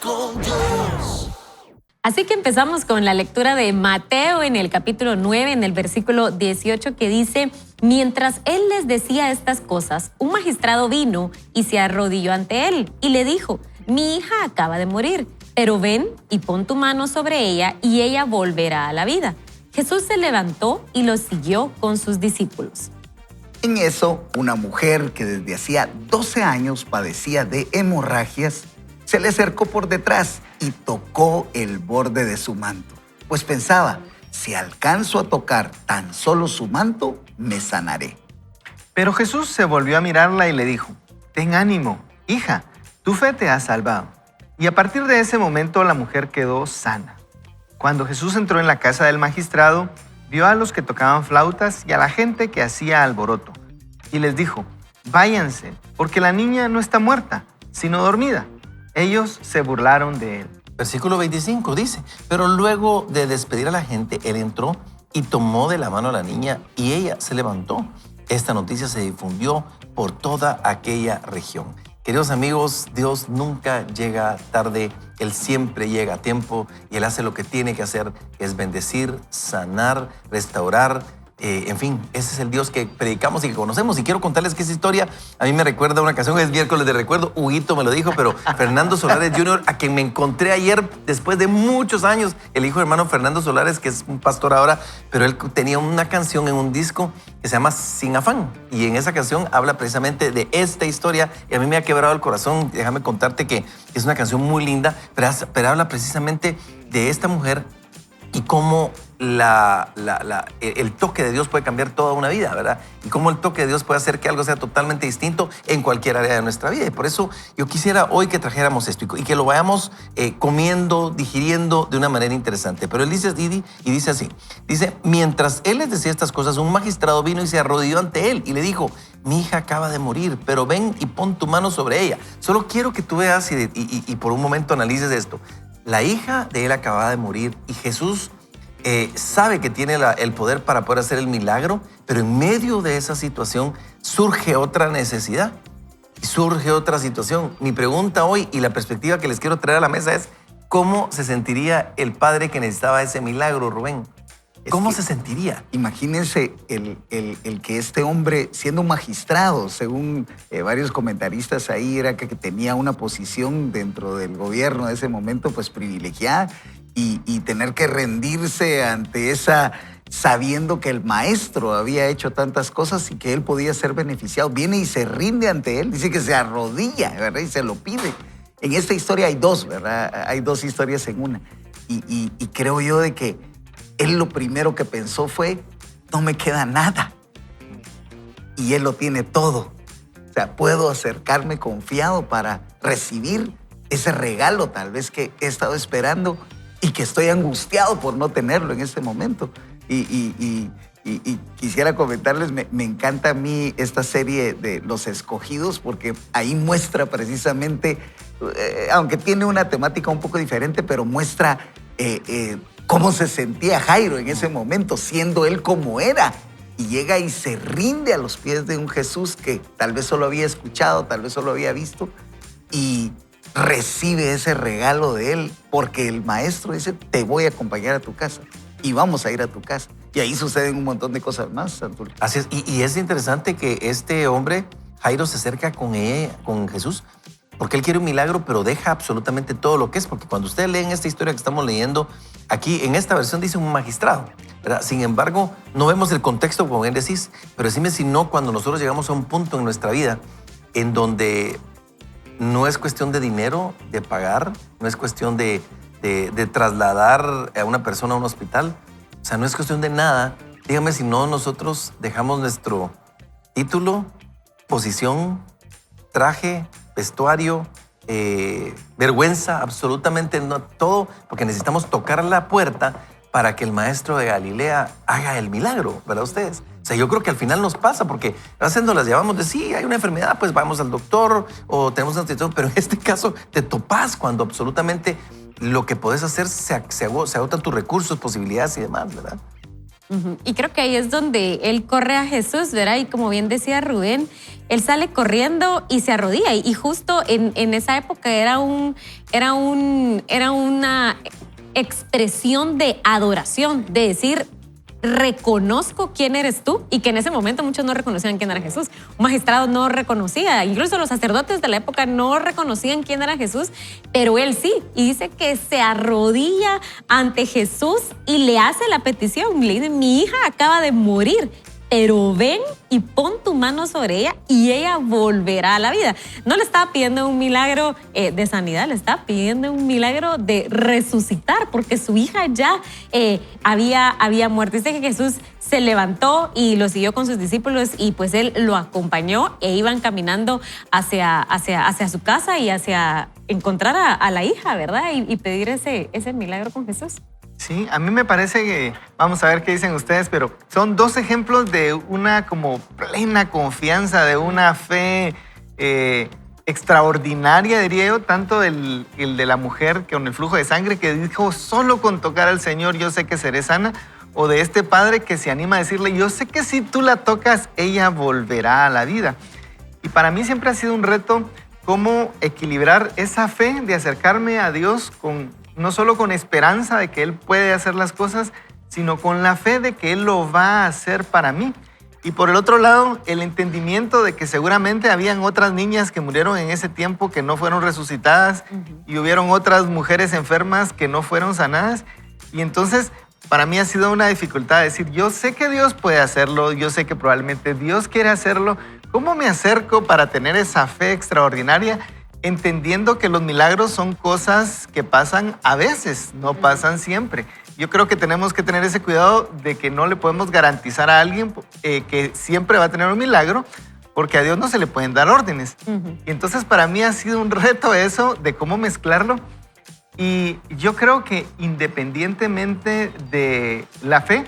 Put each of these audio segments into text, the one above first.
con Dios. Así que empezamos con la lectura de Mateo en el capítulo 9, en el versículo 18, que dice: mientras él les decía estas cosas, un magistrado vino y se arrodilló ante él y le dijo: mi hija acaba de morir, pero ven y pon tu mano sobre ella y ella volverá a la vida. Jesús se levantó y lo siguió con sus discípulos. En eso, una mujer que desde hacía 12 años padecía de hemorragias, se le acercó por detrás y tocó el borde de su manto. Pues pensaba, si alcanzo a tocar tan solo su manto, me sanaré. Pero Jesús se volvió a mirarla y le dijo: ten ánimo, hija, tu fe te ha salvado. Y a partir de ese momento la mujer quedó sana. Cuando Jesús entró en la casa del magistrado, vio a los que tocaban flautas y a la gente que hacía alboroto. Y les dijo: váyanse, porque la niña no está muerta, sino dormida. Ellos se burlaron de él. Versículo 25 dice: pero luego de despedir a la gente, él entró y tomó de la mano a la niña y ella se levantó. Esta noticia se difundió por toda aquella región. Queridos amigos, Dios nunca llega tarde, Él siempre llega a tiempo y Él hace lo que tiene que hacer, que es bendecir, sanar, restaurar. En fin, ese es el Dios que predicamos y que conocemos. Y quiero contarles que esa historia a mí me recuerda a una canción, es miércoles de recuerdo, Huguito me lo dijo, pero Fernando Solares Jr., a quien me encontré ayer después de muchos años, el hijo de hermano Fernando Solares, que es un pastor ahora, pero él tenía una canción en un disco que se llama Sin Afán. Y en esa canción habla precisamente de esta historia y a mí me ha quebrado el corazón. Déjame contarte que es una canción muy linda, pero habla precisamente de esta mujer y cómo el toque de Dios puede cambiar toda una vida, ¿verdad? Y cómo el toque de Dios puede hacer que algo sea totalmente distinto en cualquier área de nuestra vida. Y por eso yo quisiera hoy que trajéramos esto y que lo vayamos comiendo, digiriendo de una manera interesante. Pero él dice, y dice así, dice: mientras él les decía estas cosas, un magistrado vino y se arrodilló ante él y le dijo: mi hija acaba de morir, pero ven y pon tu mano sobre ella. Solo quiero que tú veas y por un momento analices esto. La hija de él acababa de morir y Jesús sabe que tiene el poder para poder hacer el milagro, pero en medio de esa situación surge otra necesidad y surge otra situación. Mi pregunta hoy y la perspectiva que les quiero traer a la mesa es: ¿cómo se sentiría el padre que necesitaba ese milagro, Rubén? ¿Cómo se sentiría? Imagínense el que este hombre, siendo un magistrado, según varios comentaristas ahí, era que tenía una posición dentro del gobierno de ese momento pues privilegiada y tener que rendirse ante esa, sabiendo que el maestro había hecho tantas cosas y que él podía ser beneficiado. Viene y se rinde ante él, dice que se arrodilla, ¿verdad? Y se lo pide. En esta historia hay dos, ¿verdad? Hay dos historias en una. Y creo yo de que él lo primero que pensó fue: no me queda nada. Y él lo tiene todo. O sea, puedo acercarme confiado para recibir ese regalo tal vez que he estado esperando y que estoy angustiado por no tenerlo en este momento. Y quisiera comentarles, me encanta a mí esta serie de Los Escogidos, porque ahí muestra precisamente, aunque tiene una temática un poco diferente, pero muestra cómo se sentía Jairo en ese momento, siendo él como era. Y llega y se rinde a los pies de un Jesús que tal vez solo había escuchado, tal vez solo había visto, y recibe ese regalo de él, porque el maestro dice: te voy a acompañar a tu casa y vamos a ir a tu casa. Y ahí suceden un montón de cosas más, Santulio. Así es, y es interesante que este hombre, Jairo, se acerca con Jesús porque él quiere un milagro, pero deja absolutamente todo lo que es, porque cuando ustedes leen esta historia que estamos leyendo, aquí en esta versión dice un magistrado, ¿verdad? Sin embargo, no vemos el contexto como bien decís, pero decime si no, cuando nosotros llegamos a un punto en nuestra vida en donde no es cuestión de dinero, de pagar, no es cuestión de trasladar a una persona a un hospital, o sea, no es cuestión de nada. Dígame si no nosotros dejamos nuestro título, posición, traje, vestuario, vergüenza, absolutamente no, todo, porque necesitamos tocar la puerta para que el maestro de Galilea haga el milagro, ¿verdad ustedes? O sea, yo creo que al final nos pasa, porque a veces nos las llevamos de sí, hay una enfermedad, pues vamos al doctor o tenemos una situación, pero en este caso te topás cuando absolutamente lo que podés hacer se agotan tus recursos, posibilidades y demás, ¿verdad? Ujú. Y creo que ahí es donde él corre a Jesús, ¿verdad? Y como bien decía Rubén, él sale corriendo y se arrodilla. Y justo en esa época era una expresión de adoración, de decir, reconozco quién eres tú, y que en ese momento muchos no reconocían quién era Jesús. Un magistrado no reconocía, incluso los sacerdotes de la época no reconocían quién era Jesús, pero él sí. Y dice que se arrodilla ante Jesús y le hace la petición. Le dice, mi hija acaba de morir, pero ven y pon tu mano sobre ella y ella volverá a la vida. No le estaba pidiendo un milagro de sanidad, le estaba pidiendo un milagro de resucitar, porque su hija ya había muerto. Dice que Jesús se levantó y lo siguió con sus discípulos, y pues él lo acompañó e iban caminando hacia su casa y hacia encontrar a la hija, ¿verdad? Y pedir ese milagro con Jesús. Sí, a mí me parece que, vamos a ver qué dicen ustedes, pero son dos ejemplos de una como plena confianza, de una fe extraordinaria, diría yo, tanto el de la mujer con el flujo de sangre que dijo, solo con tocar al Señor yo sé que seré sana, o de este padre que se anima a decirle, yo sé que si tú la tocas, ella volverá a la vida. Y para mí siempre ha sido un reto cómo equilibrar esa fe de acercarme a Dios no solo con esperanza de que Él puede hacer las cosas, sino con la fe de que Él lo va a hacer para mí. Y por el otro lado, el entendimiento de que seguramente habían otras niñas que murieron en ese tiempo que no fueron resucitadas, y hubieron otras mujeres enfermas que no fueron sanadas. Y entonces, para mí ha sido una dificultad decir, yo sé que Dios puede hacerlo, yo sé que probablemente Dios quiere hacerlo. ¿Cómo me acerco para tener esa fe extraordinaria? Entendiendo que los milagros son cosas que pasan a veces, no pasan siempre. Yo creo que tenemos que tener ese cuidado de que no le podemos garantizar a alguien que siempre va a tener un milagro, porque a Dios no se le pueden dar órdenes. Y entonces para mí ha sido un reto eso de cómo mezclarlo. Y yo creo que independientemente de la fe,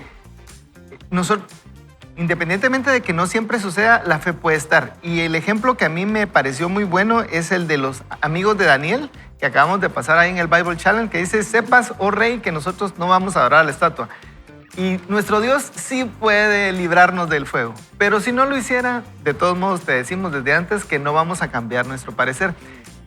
independientemente de que no siempre suceda, la fe puede estar. Y el ejemplo que a mí me pareció muy bueno es el de los amigos de Daniel, que acabamos de pasar ahí en el Bible Challenge, que dice, sepas, oh rey, que nosotros no vamos a adorar a la estatua. Y nuestro Dios sí puede librarnos del fuego. Pero si no lo hiciera, de todos modos te decimos desde antes que no vamos a cambiar nuestro parecer.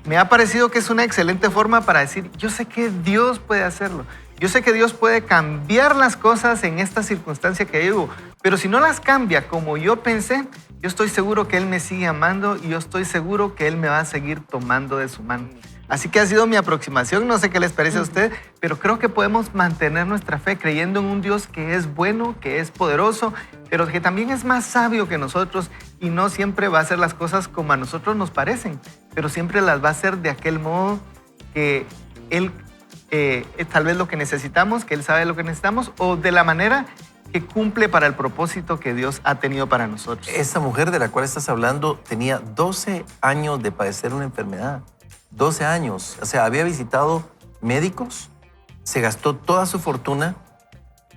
Me ha parecido que es una excelente forma para decir, yo sé que Dios puede hacerlo. Yo sé que Dios puede cambiar las cosas en esta circunstancia que vivo, pero si no las cambia como yo pensé, yo estoy seguro que Él me sigue amando y yo estoy seguro que Él me va a seguir tomando de su mano. Así que ha sido mi aproximación, no sé qué les parece a usted, pero creo que podemos mantener nuestra fe creyendo en un Dios que es bueno, que es poderoso, pero que también es más sabio que nosotros y no siempre va a hacer las cosas como a nosotros nos parecen, pero siempre las va a hacer de aquel modo que Él tal vez lo que necesitamos, que Él sabe lo que necesitamos, o de la manera que cumple para el propósito que Dios ha tenido para nosotros. Esa mujer de la cual estás hablando tenía 12 años de padecer una enfermedad. 12 años. O sea, había visitado médicos, se gastó toda su fortuna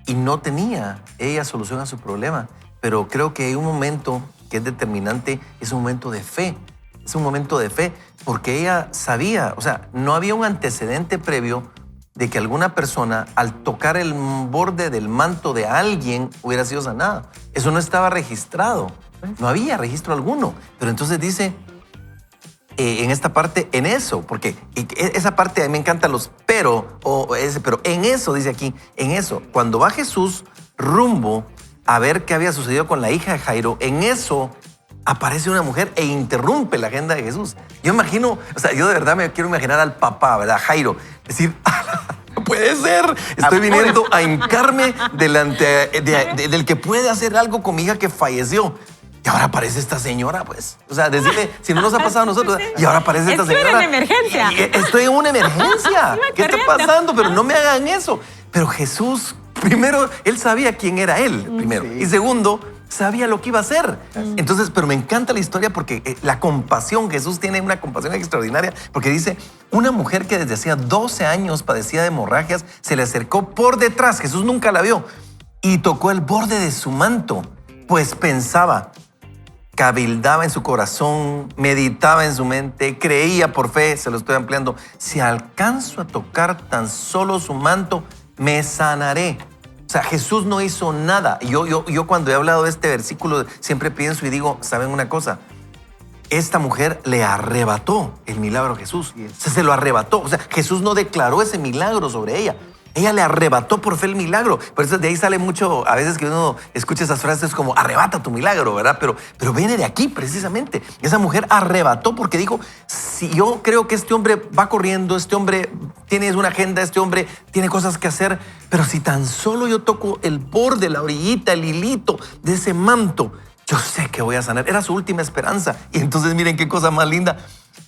y no tenía ella solución a su problema. Pero creo que hay un momento que es determinante, es un momento de fe. Es un momento de fe porque ella sabía, o sea, no había un antecedente previo de que alguna persona al tocar el borde del manto de alguien hubiera sido sanada. Eso no estaba registrado, no había registro alguno. Pero entonces dice, en esta parte, en eso, porque esa parte a mí me encantan los pero en eso, dice aquí, en eso, cuando va Jesús rumbo a ver qué había sucedido con la hija de Jairo, en eso aparece una mujer e interrumpe la agenda de Jesús. Yo imagino, o sea, yo de verdad me quiero imaginar al papá, ¿verdad? Jairo, decir, no puede ser, estoy viniendo a hincarme delante del que puede hacer algo con mi hija que falleció. Y ahora aparece esta señora, pues. O sea, decirle, si no nos ha pasado a nosotros, y ahora aparece esta señora. Estoy en una emergencia. Estoy en una emergencia. ¿Qué está pasando? Pero no me hagan eso. Pero Jesús, primero, Él sabía quién era Él, primero. Sí. Y segundo, sabía lo que iba a hacer. Entonces, pero me encanta la historia porque la compasión, Jesús tiene una compasión extraordinaria, porque dice, una mujer que desde hacía 12 años padecía de hemorragias, se le acercó por detrás, Jesús nunca la vio, y tocó el borde de su manto, pues pensaba, cabildaba en su corazón, meditaba en su mente, creía por fe, se lo estoy ampliando, si alcanzo a tocar tan solo su manto, me sanaré. O sea, Jesús no hizo nada. Yo cuando he hablado de este versículo siempre pienso y digo, ¿saben una cosa? Esta mujer le arrebató el milagro a Jesús. Yes. O sea, se lo arrebató. O sea, Jesús no declaró ese milagro sobre ella. Ella le arrebató por fe el milagro. Por eso de ahí sale mucho, a veces que uno escucha esas frases como arrebata tu milagro, ¿verdad? Pero viene de aquí precisamente. Esa mujer arrebató porque dijo, si yo creo que este hombre va corriendo, este hombre tiene una agenda, este hombre tiene cosas que hacer, pero si tan solo yo toco el borde, la orillita, el hilito de ese manto, yo sé que voy a sanar. Era su última esperanza. Y entonces miren qué cosa más linda.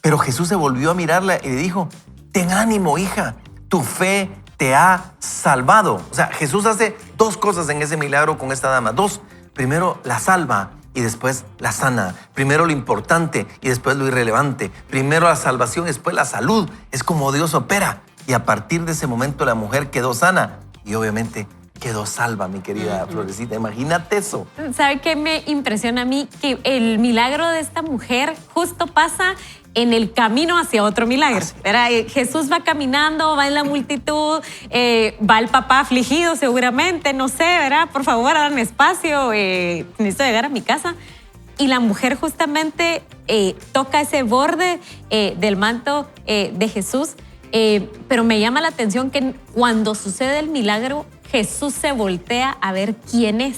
Pero Jesús se volvió a mirarla y le dijo, ten ánimo, hija, tu fe te ha salvado. O sea, Jesús hace dos cosas en ese milagro con esta dama. Dos. Primero la salva y después la sana. Primero lo importante y después lo irrelevante. Primero la salvación y después la salud. Es como Dios opera. Y a partir de ese momento la mujer quedó sana y obviamente quedó salva, mi querida Florecita. Imagínate eso. ¿Sabe qué me impresiona a mí? Que el milagro de esta mujer justo pasa en el camino hacia otro milagro. ¿Verdad? Jesús va caminando, va en la multitud, va el papá afligido seguramente, no sé, ¿verdad? Por favor, hagan espacio, necesito llegar a mi casa. Y la mujer justamente toca ese borde del manto de Jesús, pero me llama la atención que cuando sucede el milagro, Jesús se voltea a ver quién es.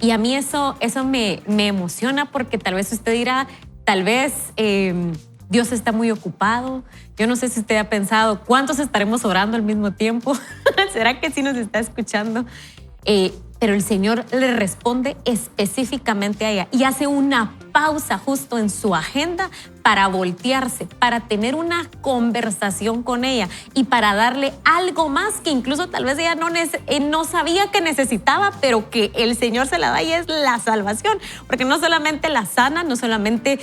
Y a mí eso me emociona porque tal vez usted dirá, tal vez Dios está muy ocupado. Yo no sé si usted ha pensado cuántos estaremos orando al mismo tiempo. ¿Será que sí nos está escuchando? Pero el Señor le responde específicamente a ella y hace una pausa justo en su agenda para voltearse, para tener una conversación con ella y para darle algo más que incluso tal vez ella no sabía que necesitaba, pero que el Señor se la da y es la salvación. Porque no solamente la sana, no solamente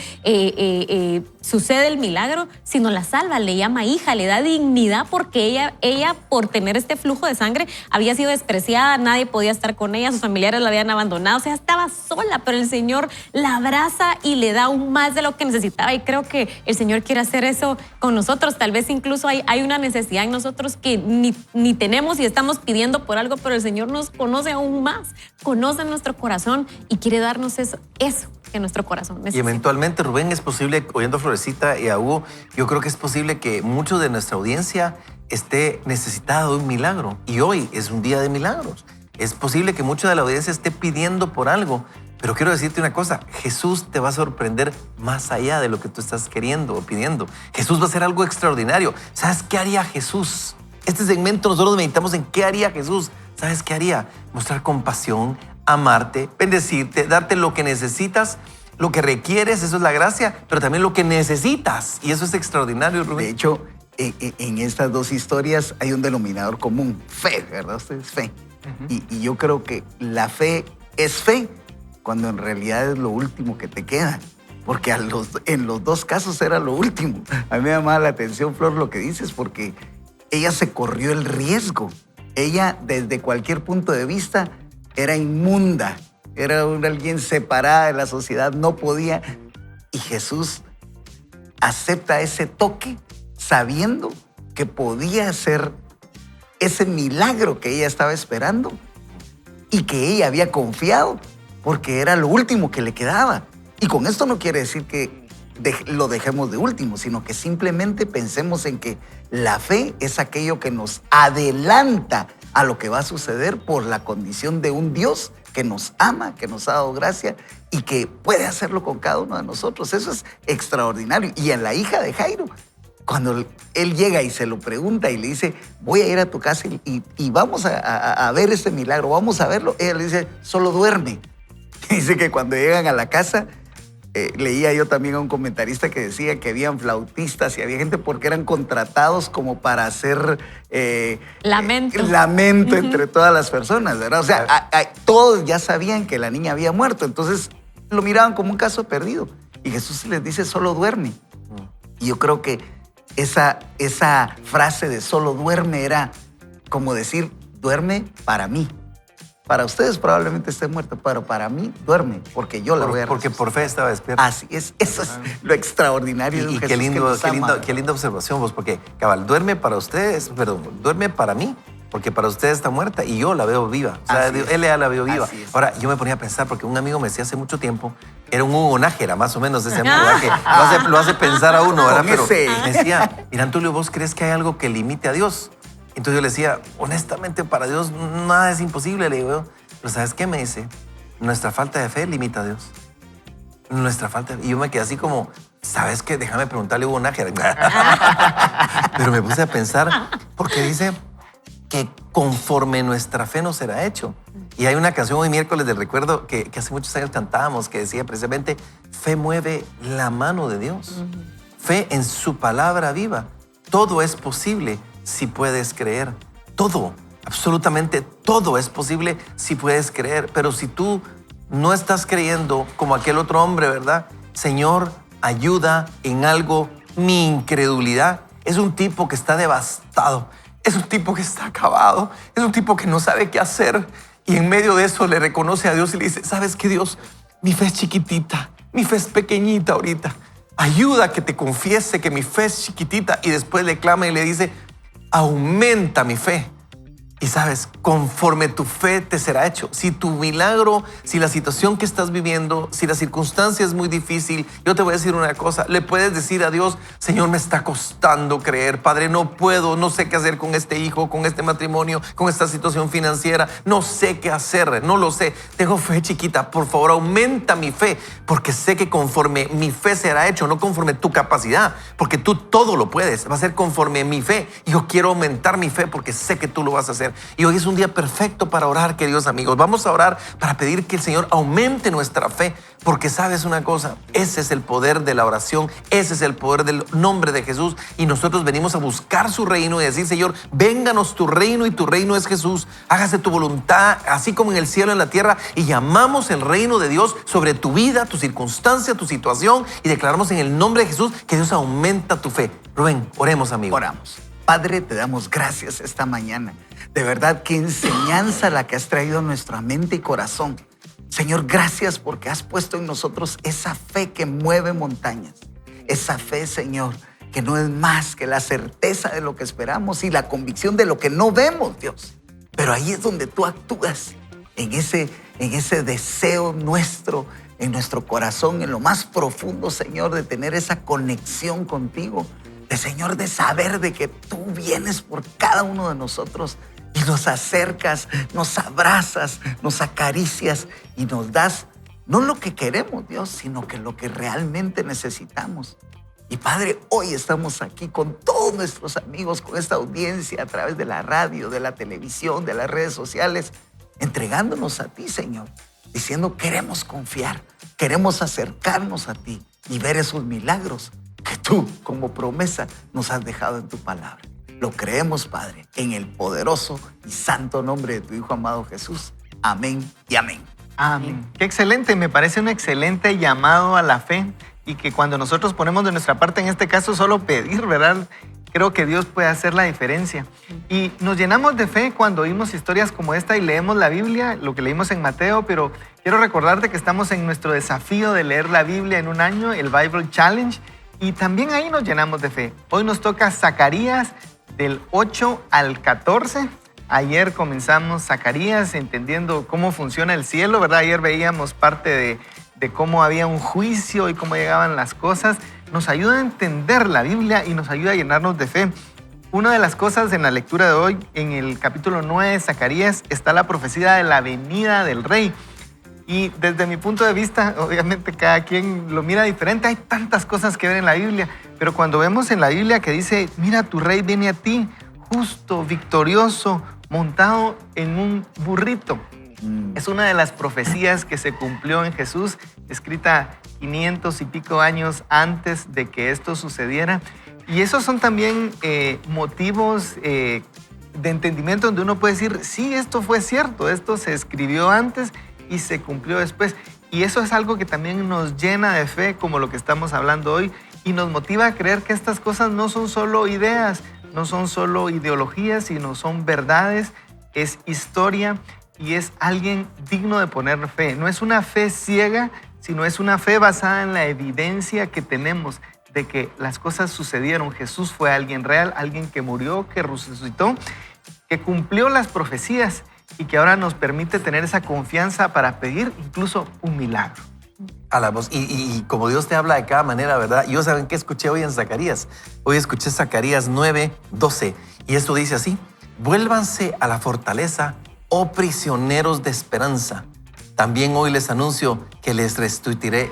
sucede el milagro, sino la salva, le llama hija, le da dignidad porque ella por tener este flujo de sangre había sido despreciada, nadie podía estar con ella, sus familiares la habían abandonado, o sea, estaba sola, pero el Señor la abraza y le da aún más de lo que necesitaba y creo que el Señor quiere hacer eso con nosotros. Tal vez incluso hay una necesidad en nosotros que ni tenemos y estamos pidiendo por algo, pero el Señor nos conoce aún más, conoce nuestro corazón y quiere darnos eso que nuestro corazón necesita. Y eventualmente, Rubén, es posible, oyendo a Florecita y a Hugo, yo creo que es posible que mucho de nuestra audiencia esté necesitada de un milagro y hoy es un día de milagros. Es posible que mucha de la audiencia esté pidiendo por algo, pero quiero decirte una cosa, Jesús te va a sorprender más allá de lo que tú estás queriendo o pidiendo. Jesús va a hacer algo extraordinario. ¿Sabes qué haría Jesús? Este segmento nosotros meditamos en qué haría Jesús. ¿Sabes qué haría? Mostrar compasión, amarte, bendecirte, darte lo que necesitas, lo que requieres, eso es la gracia, pero también lo que necesitas. Y eso es extraordinario, Rubén. De hecho, en estas dos historias hay un denominador común, fe, ¿verdad? Ustedes, fe. Y yo creo que la fe es fe cuando en realidad es lo último que te queda. Porque en los dos casos era lo último. A mí me llama la atención, Flor, lo que dices, porque ella se corrió el riesgo. Ella, desde cualquier punto de vista, era inmunda. Era alguien separada de la sociedad, no podía. Y Jesús acepta ese toque sabiendo que podía ser ese milagro que ella estaba esperando y que ella había confiado porque era lo último que le quedaba. Y con esto no quiere decir que lo dejemos de último, sino que simplemente pensemos en que la fe es aquello que nos adelanta a lo que va a suceder por la condición de un Dios que nos ama, que nos ha dado gracia y que puede hacerlo con cada uno de nosotros. Eso es extraordinario. Y en la hija de Jairo, cuando él llega y se lo pregunta y le dice, voy a ir a tu casa y vamos a ver este milagro, vamos a verlo, ella le dice, solo duerme. Dice que cuando llegan a la casa, leía yo también a un comentarista que decía que habían flautistas y había gente porque eran contratados como para hacer lamento entre todas las personas, ¿verdad? O sea, todos ya sabían que la niña había muerto, entonces lo miraban como un caso perdido. Y Jesús les dice, solo duerme. Y yo creo que esa frase de solo duerme era como decir, duerme para mí. Para ustedes probablemente esté muerto, pero para mí duerme, porque yo la voy a resucitar. Porque por fe estaba despierta. Así es, eso es lo extraordinario de un Y Jesús qué lindo, que nos ama. qué linda observación vos, porque cabal, duerme para ustedes, pero duerme para mí. porque para usted está muerta y yo la veo viva. O sea, Así es. él ya la veo viva. Así es. Ahora, yo me ponía a pensar, porque un amigo me decía hace mucho tiempo, era un Hugo Nájera, más o menos, ese amigo, ¿verdad? Que lo hace pensar a uno, ¿verdad? Con Pero ese. me decía, mira, Antulio, ¿vos crees que hay algo que limite a Dios? Entonces yo le decía, honestamente, para Dios nada es imposible, le digo yo. Pero ¿sabes qué me dice? Nuestra falta de fe limita a Dios. Nuestra falta de fe. Y yo me quedé así como, ¿sabes qué? Déjame preguntarle a Hugo Nájera. Pero me puse a pensar, porque dice que conforme nuestra fe nos será hecho. Y hay una canción hoy miércoles del recuerdo que hace muchos años cantábamos que decía precisamente, fe mueve la mano de Dios. Fe en su palabra viva. Todo es posible si puedes creer. Todo, absolutamente todo es posible si puedes creer. Pero si tú no estás creyendo como aquel otro hombre, ¿verdad? Señor, ayuda en algo mi incredulidad. Es un tipo que está devastado. Es un tipo que está acabado. Es un tipo que no sabe qué hacer. Y en medio de eso le reconoce a Dios y le dice, ¿sabes qué, Dios? Mi fe es chiquitita. Mi fe es pequeñita ahorita. Ayuda a que te confiese que mi fe es chiquitita. Y después le clama y le dice, aumenta mi fe. Y sabes, conforme tu fe te será hecho. Si tu milagro, si la situación que estás viviendo, si la circunstancia es muy difícil, yo te voy a decir una cosa. Le puedes decir a Dios, Señor, me está costando creer. Padre, no puedo, no sé qué hacer con este hijo, con este matrimonio, con esta situación financiera. No sé qué hacer, no lo sé. Tengo fe chiquita. Por favor, aumenta mi fe, porque sé que conforme mi fe será hecho, no conforme tu capacidad, porque tú todo lo puedes. Va a ser conforme mi fe. Y yo quiero aumentar mi fe porque sé que tú lo vas a hacer. Y hoy es un día perfecto para orar, queridos amigos. Vamos a orar para pedir que el Señor aumente nuestra fe, porque sabes una cosa, ese es el poder de la oración, ese es el poder del nombre de Jesús. Y nosotros venimos a buscar su reino y decir, Señor, vénganos tu reino, y tu reino es Jesús. Hágase tu voluntad, así como en el cielo, en la tierra. Y llamamos el reino de Dios sobre tu vida, tu circunstancia, tu situación, y declaramos en el nombre de Jesús que Dios aumenta tu fe. Rubén, oremos, amigo. Oramos. Padre, te damos gracias esta mañana. De verdad, qué enseñanza la que has traído a nuestra mente y corazón. Señor, gracias porque has puesto en nosotros esa fe que mueve montañas. Esa fe, Señor, que no es más que la certeza de lo que esperamos y la convicción de lo que no vemos, Dios. Pero ahí es donde tú actúas, en ese deseo nuestro, en nuestro corazón, en lo más profundo, Señor, de tener esa conexión contigo. Señor, de saber de que tú vienes por cada uno de nosotros y nos acercas, nos abrazas, nos acaricias y nos das no lo que queremos, Dios, sino que lo que realmente necesitamos. Y Padre, hoy estamos aquí con todos nuestros amigos, con esta audiencia a través de la radio, de la televisión, de las redes sociales, entregándonos a ti, Señor, diciendo queremos confiar, queremos acercarnos a ti y ver esos milagros que tú, como promesa, nos has dejado en tu palabra. Lo creemos, Padre, en el poderoso y santo nombre de tu Hijo amado Jesús. Amén y amén. Amén. Qué excelente, me parece un excelente llamado a la fe, y que cuando nosotros ponemos de nuestra parte, en este caso solo pedir, ¿verdad? Creo que Dios puede hacer la diferencia. Y nos llenamos de fe cuando oímos historias como esta y leemos la Biblia, lo que leímos en Mateo, pero quiero recordarte que estamos en nuestro desafío de leer la Biblia en un año, el Bible Challenge, y también ahí nos llenamos de fe. Hoy nos toca Zacarías del 8 al 14. Ayer comenzamos Zacarías entendiendo cómo funciona el cielo, ¿verdad? Ayer veíamos parte de cómo había un juicio y cómo llegaban las cosas. Nos ayuda a entender la Biblia y nos ayuda a llenarnos de fe. Una de las cosas en la lectura de hoy, en el capítulo 9 de Zacarías, está la profecía de la venida del rey. Y desde mi punto de vista, obviamente cada quien lo mira diferente. Hay tantas cosas que ver en la Biblia, pero cuando vemos en la Biblia que dice, mira, tu rey viene a ti, justo, victorioso, montado en un burrito. Es una de las profecías que se cumplió en Jesús, escrita 500 y pico años antes de que esto sucediera. Y esos son también motivos de entendimiento donde uno puede decir, sí, esto fue cierto, esto se escribió antes y se cumplió después. Y eso es algo que también nos llena de fe, como lo que estamos hablando hoy, y nos motiva a creer que estas cosas no son solo ideas, no son solo ideologías, sino son verdades, es historia y es alguien digno de poner fe. No es una fe ciega, sino es una fe basada en la evidencia que tenemos de que las cosas sucedieron. Jesús fue alguien real, alguien que murió, que resucitó. que cumplió las profecías y que ahora nos permite tener esa confianza para pedir incluso un milagro. A la voz. Y como Dios te habla de cada manera, ¿verdad? Yo, ¿saben qué escuché hoy en Zacarías? Hoy escuché Zacarías 9:12 y esto dice así: vuélvanse a la fortaleza, oh prisioneros de esperanza. También hoy les anuncio que les restituiré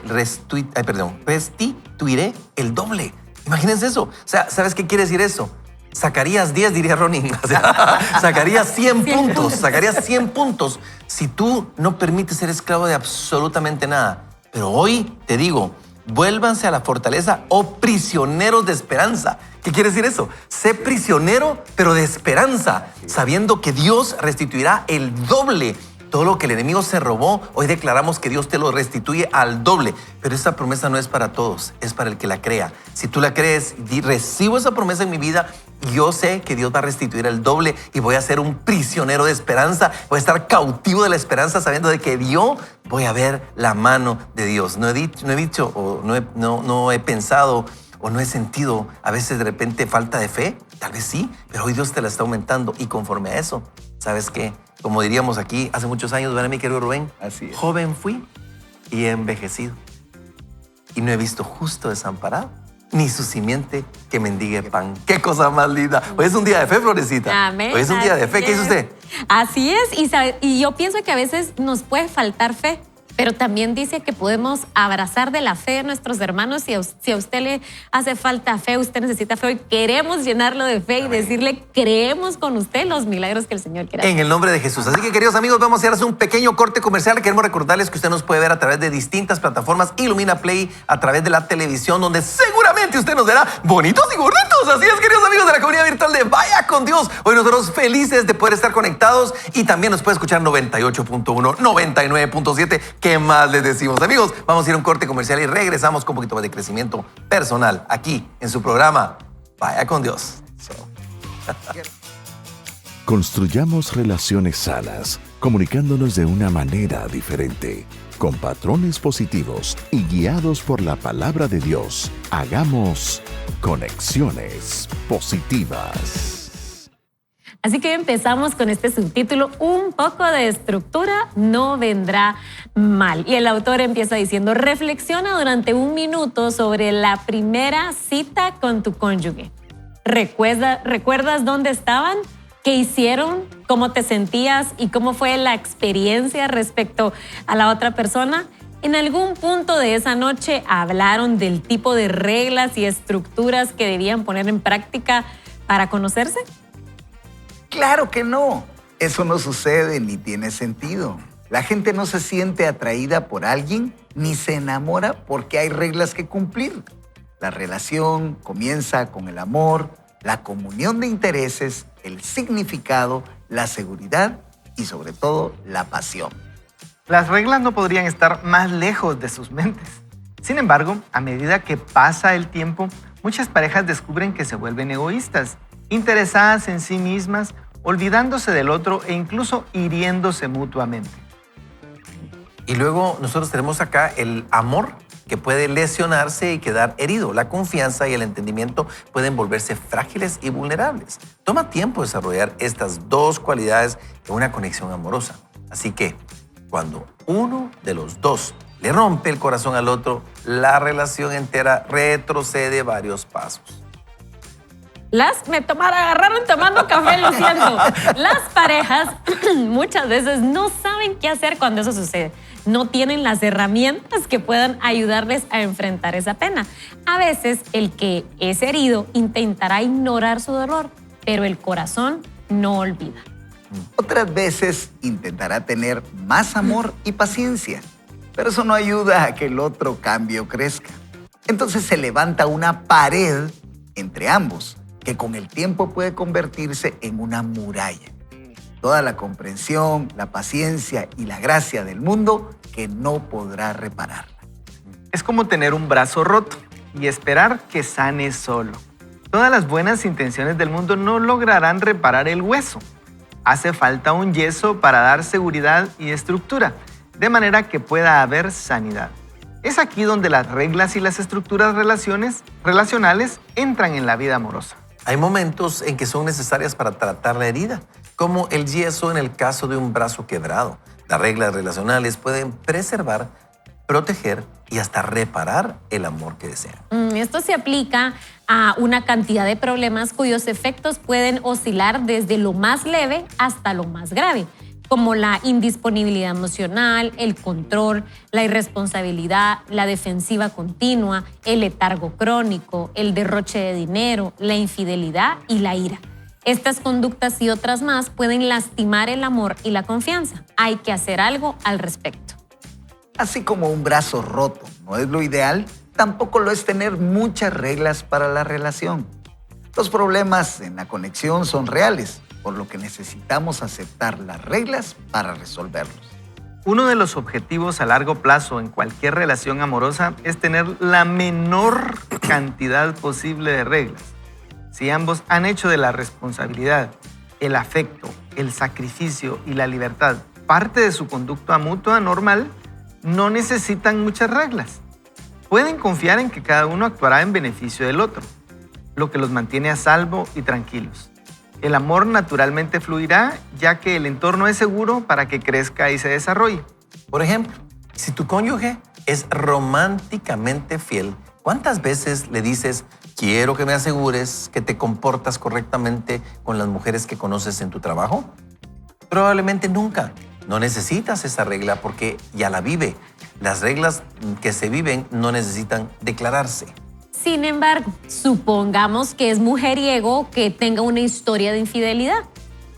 el doble. Imagínense eso. O sea, ¿sabes qué quiere decir eso? Zacarías 10, diría Ronin. O sea, Zacarías 100 puntos. Zacarías 100 puntos. Si tú no permites ser esclavo de absolutamente nada. Pero hoy te digo, vuélvanse a la fortaleza, oh prisioneros de esperanza. ¿Qué quiere decir eso? Sé prisionero, pero de esperanza, sabiendo que Dios restituirá el doble. Todo lo que el enemigo se robó, hoy declaramos que Dios te lo restituye al doble. Pero esa promesa no es para todos, es para el que la crea. Si tú la crees, recibo esa promesa en mi vida, yo sé que Dios va a restituir el doble y voy a ser un prisionero de esperanza. Voy a estar cautivo de la esperanza sabiendo de que yo voy a ver la mano de Dios. No he pensado o no he sentido a veces de repente falta de fe. Tal vez sí, pero hoy Dios te la está aumentando y conforme a eso, ¿sabes qué? Como diríamos aquí hace muchos años, ¿verdad, mi querido Rubén? Así es. Joven fui y he envejecido. Y no he visto justo desamparado, ni su simiente que mendigue pan. ¡Qué cosa más linda! Hoy es un día de fe, Florecita. Amén. Hoy es un día de fe. ¿Qué dice usted? Así es. Y yo pienso que a veces nos puede faltar fe. Pero también dice que podemos abrazar de la fe de nuestros hermanos. Si a usted le hace falta fe, usted necesita fe, hoy queremos llenarlo de fe y decirle, creemos con usted los milagros que el Señor quiere hacer. En el nombre de Jesús. Así que, queridos amigos, vamos a hacer un pequeño corte comercial. Queremos recordarles que usted nos puede ver a través de distintas plataformas. Ilumina Play, a través de la televisión, donde seguramente usted nos verá bonitos y gorditos. Así es, queridos amigos de la comunidad virtual de Vaya con Dios. Hoy nosotros felices de poder estar conectados y también nos puede escuchar 98.1, 99.7. ¿Qué más les decimos? Amigos, vamos a ir a un corte comercial y regresamos con un poquito más de crecimiento personal aquí en su programa Vaya con Dios. Construyamos relaciones sanas, comunicándonos de una manera diferente, con patrones positivos y guiados por la palabra de Dios. Hagamos conexiones positivas. Así que empezamos con este subtítulo, un poco de estructura no vendrá mal. Y el autor empieza diciendo, reflexiona durante 1 minuto sobre la primera cita con tu cónyuge. ¿Recuerdas dónde estaban? ¿Qué hicieron? ¿Cómo te sentías? ¿Y cómo fue la experiencia respecto a la otra persona? ¿En algún punto de esa noche hablaron del tipo de reglas y estructuras que debían poner en práctica para conocerse? Claro que no. Eso no sucede ni tiene sentido. La gente no se siente atraída por alguien ni se enamora porque hay reglas que cumplir. La relación comienza con el amor, la comunión de intereses, el significado, la seguridad y sobre todo la pasión. Las reglas no podrían estar más lejos de sus mentes. Sin embargo, a medida que pasa el tiempo, muchas parejas descubren que se vuelven egoístas, interesadas en sí mismas, olvidándose del otro e incluso hiriéndose mutuamente. Y luego nosotros tenemos acá el amor que puede lesionarse y quedar herido. La confianza y el entendimiento pueden volverse frágiles y vulnerables. Toma tiempo desarrollar estas dos cualidades en una conexión amorosa. Así que cuando uno de los dos le rompe el corazón al otro, la relación entera retrocede varios pasos. Me agarraron tomando café, lo siento. Las parejas muchas veces no saben qué hacer cuando eso sucede. No tienen las herramientas que puedan ayudarles a enfrentar esa pena. A veces el que es herido intentará ignorar su dolor, pero el corazón no olvida. Otras veces intentará tener más amor y paciencia, pero eso no ayuda a que el otro cambie o crezca. Entonces se levanta una pared entre ambos, que con el tiempo puede convertirse en una muralla. Toda la comprensión, la paciencia y la gracia del mundo que no podrá repararla. Es como tener un brazo roto y esperar que sane solo. Todas las buenas intenciones del mundo no lograrán reparar el hueso. Hace falta un yeso para dar seguridad y estructura, de manera que pueda haber sanidad. Es aquí donde las reglas y las estructuras relacionales entran en la vida amorosa. Hay momentos en que son necesarias para tratar la herida, como el yeso en el caso de un brazo quebrado. Las reglas relacionales pueden preservar, proteger y hasta reparar el amor que desean. Esto se aplica a una cantidad de problemas cuyos efectos pueden oscilar desde lo más leve hasta lo más grave, como la indisponibilidad emocional, el control, la irresponsabilidad, la defensiva continua, el letargo crónico, el derroche de dinero, la infidelidad y la ira. Estas conductas y otras más pueden lastimar el amor y la confianza. Hay que hacer algo al respecto. Así como un brazo roto no es lo ideal, tampoco lo es tener muchas reglas para la relación. Los problemas en la conexión son reales, por lo que necesitamos aceptar las reglas para resolverlos. Uno de los objetivos a largo plazo en cualquier relación amorosa es tener la menor cantidad posible de reglas. Si ambos han hecho de la responsabilidad, el afecto, el sacrificio y la libertad parte de su conducta mutua normal, no necesitan muchas reglas. Pueden confiar en que cada uno actuará en beneficio del otro, lo que los mantiene a salvo y tranquilos. El amor naturalmente fluirá, ya que el entorno es seguro para que crezca y se desarrolle. Por ejemplo, si tu cónyuge es románticamente fiel, ¿cuántas veces le dices, quiero que me asegures que te comportas correctamente con las mujeres que conoces en tu trabajo? Probablemente nunca. No necesitas esa regla porque ya la vive. Las reglas que se viven no necesitan declararse. Sin embargo, supongamos que es mujeriego que tenga una historia de infidelidad.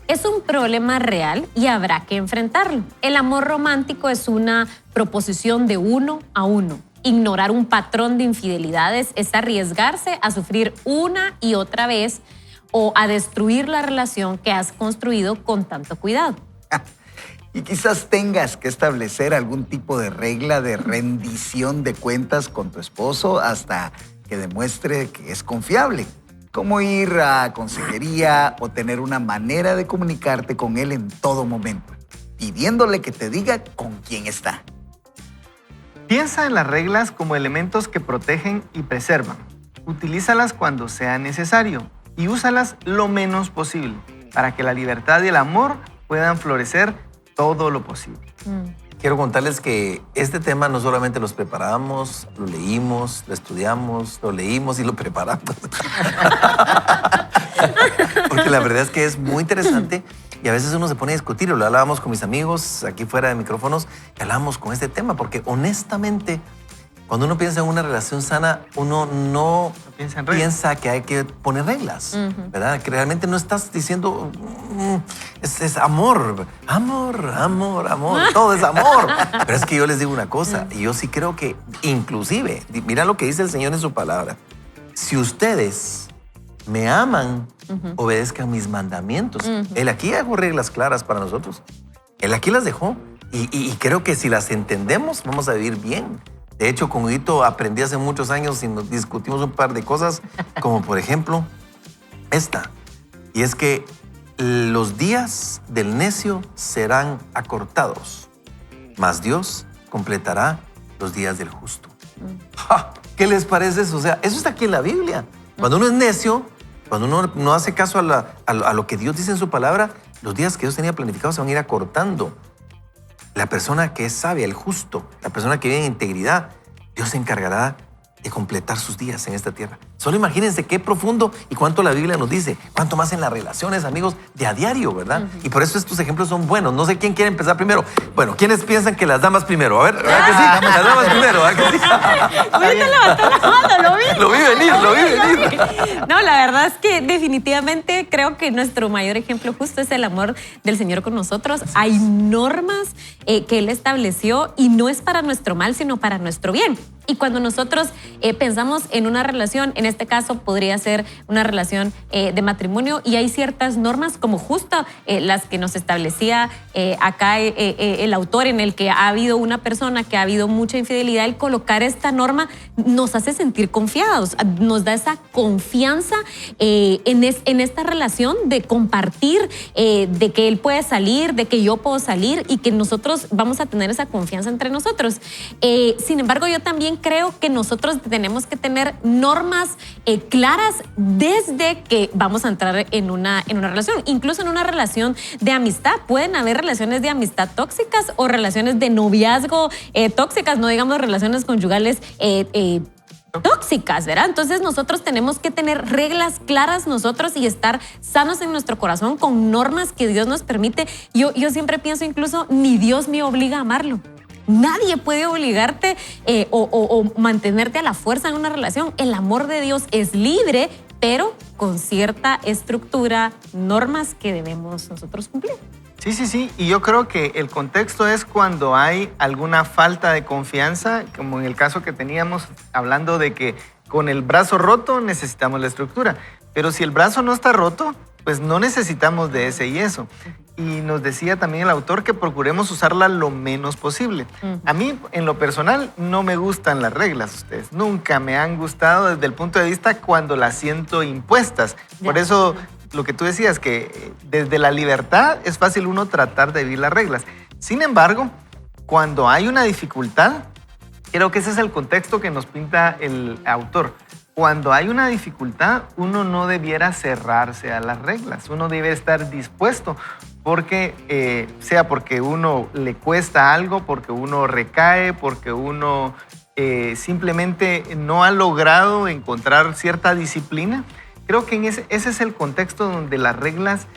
Es un problema real y habrá que enfrentarlo. El amor romántico es una proposición de uno a uno. Ignorar un patrón de infidelidades es arriesgarse a sufrir una y otra vez o a destruir la relación que has construido con tanto cuidado. Y quizás tengas que establecer algún tipo de regla de rendición de cuentas con tu esposo hasta que demuestre que es confiable, como ir a consejería o tener una manera de comunicarte con él en todo momento, pidiéndole que te diga con quién está. Piensa en las reglas como elementos que protegen y preservan. Utilízalas cuando sea necesario y úsalas lo menos posible para que la libertad y el amor puedan florecer todo lo posible. Quiero contarles que este tema no solamente los preparamos, lo leímos, lo estudiamos, lo leímos y lo preparamos. Porque la verdad es que es muy interesante y a veces uno se pone a discutir. Lo hablábamos con mis amigos aquí fuera de micrófonos y hablábamos con este tema porque honestamente cuando uno piensa en una relación sana, uno no piensa que hay que poner reglas, ¿verdad? Que realmente no estás diciendo, es amor, todo es amor. Pero es que yo les digo una cosa, y yo sí creo que inclusive, mira lo que dice el Señor en su palabra, si ustedes me aman, obedezcan mis mandamientos. Él aquí dejó reglas claras para nosotros. Él aquí las dejó. Y creo que si las entendemos, vamos a vivir bien. De hecho, con Huguito aprendí hace muchos años y nos discutimos un par de cosas, como por ejemplo esta. Y es que los días del necio serán acortados, mas Dios completará los días del justo. ¡Ja! ¿Qué les parece eso? O sea, eso está aquí en la Biblia. Cuando uno es necio, cuando uno no hace caso a lo que Dios dice en su palabra, los días que Dios tenía planificados se van a ir acortando. La persona que es sabia, el justo, la persona que vive en integridad, Dios se encargará de completar sus días en esta tierra. Solo imagínense qué profundo y cuánto la Biblia nos dice, cuánto más en las relaciones, amigos, de a diario, ¿verdad? Y por eso estos ejemplos son buenos. No sé quién quiere empezar primero. Bueno, ¿quiénes piensan que las damas primero? A ver, ¿verdad que sí? Las damas primero, ¿verdad que sí? Ahorita levantó la mano, Lo vi venir. No, la verdad es que definitivamente creo que nuestro mayor ejemplo justo es el amor del Señor con nosotros. Hay normas que Él estableció y no es para nuestro mal, sino para nuestro bien. Y cuando nosotros pensamos en una relación, en este caso podría ser una relación de matrimonio y hay ciertas normas como justo las que nos establecía acá el autor, en el que ha habido una persona que ha habido mucha infidelidad. El colocar esta norma nos hace sentir confiados, nos da esa confianza en esta relación de compartir, de que él puede salir, de que yo puedo salir y que nosotros vamos a tener esa confianza entre nosotros. Sin embargo, yo también creo que nosotros tenemos que tener normas claras desde que vamos a entrar en una relación. Incluso en una relación de amistad. Pueden haber relaciones de amistad tóxicas o relaciones de noviazgo tóxicas, no digamos relaciones conyugales tóxicas, ¿verdad? Entonces nosotros tenemos que tener reglas claras nosotros y estar sanos en nuestro corazón con normas que Dios nos permite. Yo siempre pienso incluso, ni Dios me obliga a amarlo. Nadie puede obligarte o mantenerte a la fuerza en una relación. El amor de Dios es libre, pero con cierta estructura, normas que debemos nosotros cumplir. Sí. Y yo creo que el contexto es cuando hay alguna falta de confianza, como en el caso que teníamos hablando de que con el brazo roto necesitamos la estructura. Pero si el brazo no está roto, pues no necesitamos de ese yeso. Y nos decía también el autor que procuremos usarla lo menos posible. A mí, en lo personal, no me gustan las reglas, ustedes. Nunca me han gustado desde el punto de vista cuando las siento impuestas. Por eso, lo que tú decías, que desde la libertad es fácil uno tratar de vivir las reglas. Sin embargo, cuando hay una dificultad, creo que ese es el contexto que nos pinta el autor. Cuando hay una dificultad, uno no debiera cerrarse a las reglas. Uno debe estar dispuesto, porque sea porque uno le cuesta algo, porque uno recae, porque uno simplemente no ha logrado encontrar cierta disciplina. Creo que ese es el contexto donde las reglas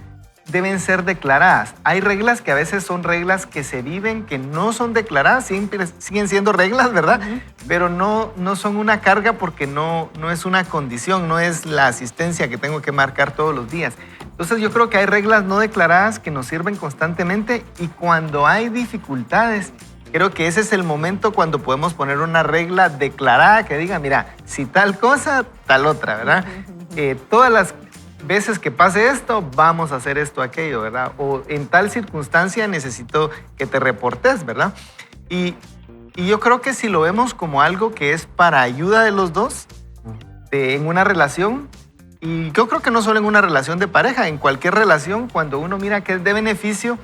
deben ser declaradas. Hay reglas que a veces son reglas que se viven, que no son declaradas, siempre siguen siendo reglas, ¿verdad? Pero no son una carga porque no es una condición, no es la asistencia que tengo que marcar todos los días. Entonces yo creo que hay reglas no declaradas que nos sirven constantemente, y cuando hay dificultades, creo que ese es el momento cuando podemos poner una regla declarada que diga, mira, si tal cosa, tal otra, ¿verdad? Todas las veces que pase esto, vamos a hacer esto, aquello, ¿verdad? O en tal circunstancia necesito que te reportes, ¿verdad? Y yo creo que si lo vemos como algo que es para ayuda de los dos, en una relación, y yo creo que no solo en una relación de pareja, en cualquier relación, cuando uno mira que es de beneficio,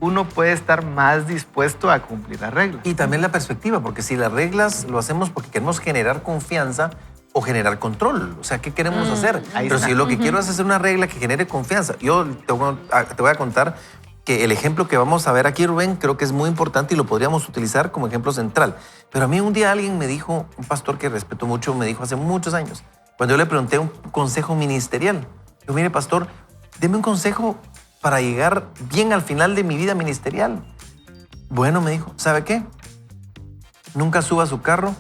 uno puede estar más dispuesto a cumplir las reglas. Y también la perspectiva, porque si las reglas lo hacemos porque queremos generar confianza o generar control, o sea, ¿qué queremos hacer? Pero si lo que quiero es hacer una regla que genere confianza. Yo te voy a contar que el ejemplo que vamos a ver aquí, Rubén, creo que es muy importante y lo podríamos utilizar como ejemplo central. Pero a mí un día alguien me dijo, un pastor que respeto mucho, me dijo hace muchos años, cuando yo le pregunté un consejo ministerial, yo, mire, pastor, deme un consejo para llegar bien al final de mi vida ministerial. Bueno, me dijo, ¿sabe qué? Nunca suba su carro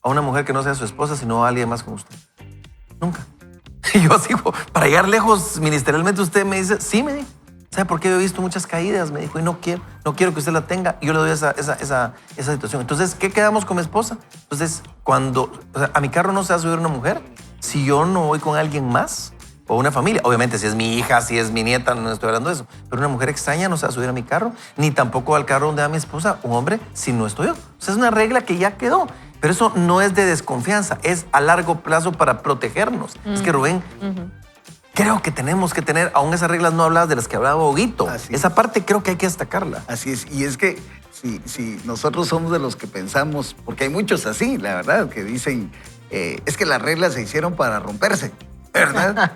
a una mujer que no sea su esposa, sino a alguien más con usted. Nunca. Y yo así, para llegar lejos ministerialmente, usted me dice, sí, me dijo. ¿Sabe por qué? Yo he visto muchas caídas, me dijo, y no quiero que usted la tenga. Y yo le doy esa situación. Entonces, ¿qué quedamos con mi esposa? Entonces, a mi carro no se va a subir una mujer si yo no voy con alguien más o una familia. Obviamente, si es mi hija, si es mi nieta, no estoy hablando de eso. Pero una mujer extraña no se va a subir a mi carro, ni tampoco al carro donde va mi esposa, un hombre, si no estoy yo. O sea, es una regla que ya quedó. Pero eso no es de desconfianza, es a largo plazo para protegernos. Es que, Rubén, creo que tenemos que tener, aún esas reglas no habladas de las que hablaba Huguito. Esa parte creo que hay que destacarla. Así es. Y es que si nosotros somos de los que pensamos, porque hay muchos así, la verdad, que dicen, es que las reglas se hicieron para romperse, ¿verdad?